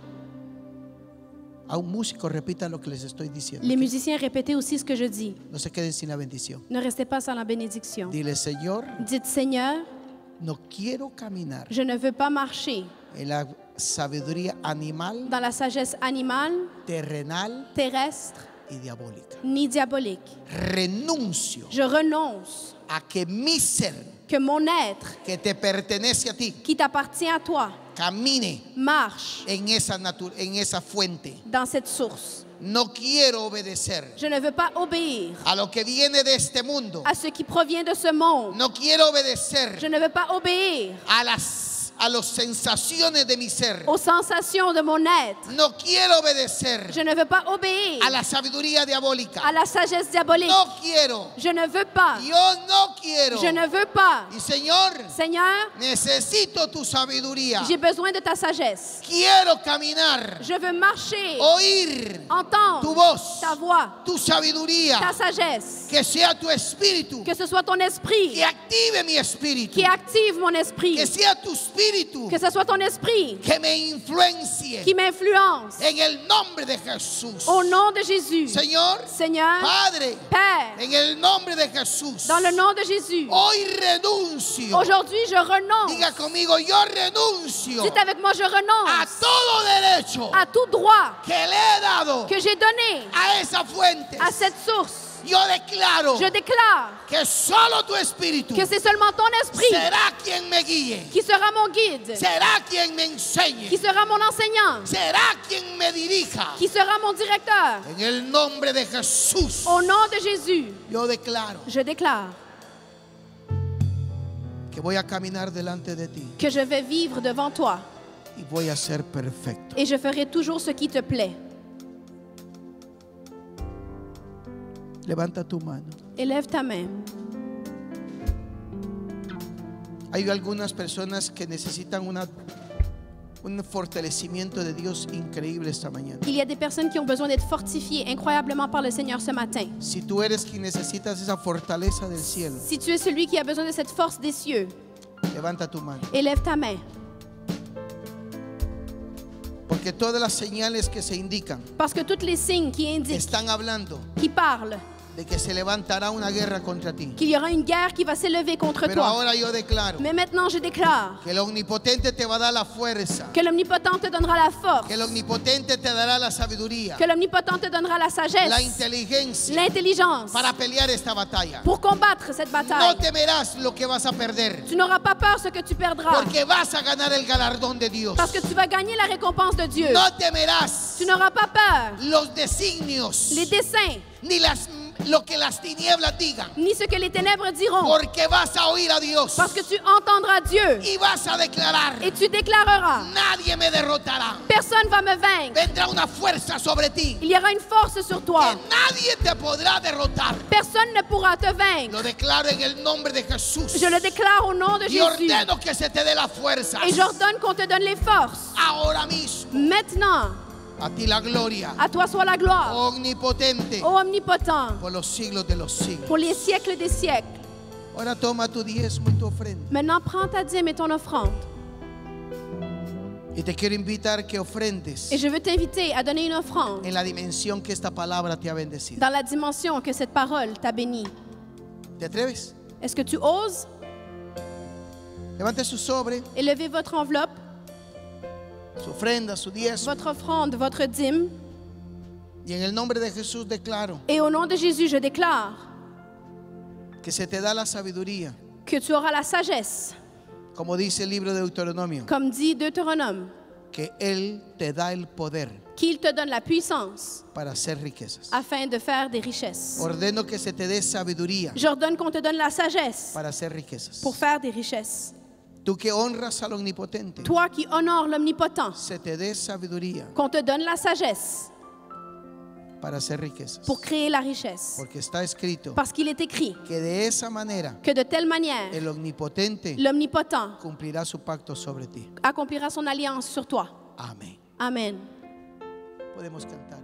A un músico repita lo que les estoy diciendo. Les ¿Ok? musiciens, répétez aussi ce que je dis. No se queden sin la bendición. Ne restez pas sans la bénédiction. Dile, Señor, Dites, Seigneur, no quiero caminar je ne veux pas marcher en la sabiduría animal, dans la sagesse animale, terrenal terrestre, y diabólica. ni diabolique. Renuncio Je renonce a que mi ser, que mon être, que te pertenece a ti, qui t'appartient à toi, camine marche en esa fuente. dans cette source. No quiero obedecer Je ne veux pas obéir a lo que viene de este mundo. à ce qui provient de ce monde. No quiero obedecer Je ne veux pas obéir a las sensaciones de mi ser. aux sensations de mon être. No quiero obedecer Je ne veux pas obéir a la sabiduría diabólica. à la sagesse diabolique. No quiero. Je ne veux pas. Yo no quiero. Je ne veux pas. Y Señor, Seigneur, necesito tu sabiduría. j'ai besoin de ta sagesse. Quiero caminar, Je veux marcher, oír tu entendre voz, ta voix, tu sabiduría. ta sagesse. Que sea tu espíritu Que ce soit ton esprit que active mi espíritu. qui active mon esprit. Que sea tu espíritu Que ce soit ton esprit que me influencie qui m'influence. en el nombre de Jesús. Au nom de Jésus. Señor, Seigneur, Padre, Père, en el nombre de Jesús, dans le nom de Jésus. hoy renuncio. Aujourd'hui, je renonce. Diga conmigo, yo renuncio Dites avec moi, je a renonce todo derecho à tout droit que le he dado que j'ai donné a esa fuente. à cette source. Yo declaro Je déclare que solo tu espíritu que c'est seulement ton esprit será quien me guíe, qui sera mon guide, será quien me qui enseñe, sera mon enseignant, será quien me dirija. qui sera mon directeur. En el nombre de Jesús, Au nom de Jésus, yo declaro je déclare que voy a caminar delante de ti que je vais vivre devant toi y voy a ser perfecto. et je ferai toujours ce qui te plaît. Levanta tu mano. Élève ta main. Hay algunas personas que necesitan un fortalecimiento de Dios increíble esta mañana. Il y a des personnes qui ont besoin d'être fortifiées incroyablement par le Seigneur ce matin. Si tú eres quien necesitas esa fortaleza del cielo, Si tu es celui qui a besoin de cette force des cieux, levanta tu mano. élève ta main. Porque todas las señales que se indican Parce que tous les signes qui indiquent, están hablando qui parlent de que se levantará una guerra contra ti. qu'il y aura une guerre qui va s'élever contre Pero toi. ahora yo declaro Mais maintenant, je déclare que el omnipotente te va a dar la fuerza, que l'Omnipotent te donnera la force, que el omnipotente te dará la sabiduría, que l'Omnipotent te donnera la la sagesse, inteligencia l'intelligence para pelear esta batalla. pour combattre cette No bataille. temerás lo que vas a perder, Tu n'auras pas peur ce que tu perdras, porque vas a ganar el galardón de Dios. parce que tu vas gagner la récompense de Dieu. No temerás Tu n'auras pas peur los designios les desseins, ni lo que las tinieblas digan, ni ce que les ténèbres diront, porque vas a oír a Dios parce que tu entendras Dieu y vas a declarar: et tu déclareras, nadie me derrotará. personne va me vaincre. Vendrá una fuerza sobre ti Il y aura une force sur que toi. nadie te podrá derrotar. Personne ne pourra te vaincre. Lo declaro en el nombre de Jesús Je le déclare au nom de y Jésus. ordeno que se te dé la fuerza Et j'ordonne qu'on te donne les forces. ahora mismo. Maintenant, A ti la gloria, à toi soit la gloire, omnipotente, ô omnipotent, por los siglos de los siglos. pour les siècles des siècles. Ahora toma tu diezmo y tu ofrenda. Maintenant, prends ta dîme et ton offrande. Y te quiero invitar que ofrendes Et je veux t'inviter à donner une offrande en la dimensión que esta palabra te ha bendecido. dans la dimension que cette parole t'a béni. ¿Te atreves? Est-ce que tu oses? Levante su sobre, Élevez votre enveloppe, su ofrenda, su diezmo. votre offrande, votre dîme. Y en el nombre de Jesús declaro Et au nom de Jésus, je déclare que se te da la sabiduría, que tu auras la sagesse, como dice el libro de Deuteronomio, comme dit Deutéronome, que Él te da el poder qu'il te donne la puissance para hacer riquezas. afin de faire des richesses. Ordeno que se te dé sabiduría J'ordonne qu'on te donne la sagesse para hacer riquezas. pour faire des richesses. Tú que honras al omnipotente, Toi qui honores l'omnipotent, se te dé sabiduría qu'on te donne la sagesse para hacer riquezas. pour créer la richesse. Porque está escrito Parce qu'il est écrit que de esa manera que de telle manière, el omnipotente l'omnipotent cumplirá su pacto sobre ti. accomplira son alliance sur toi. Amén. Amen. Podemos cantar.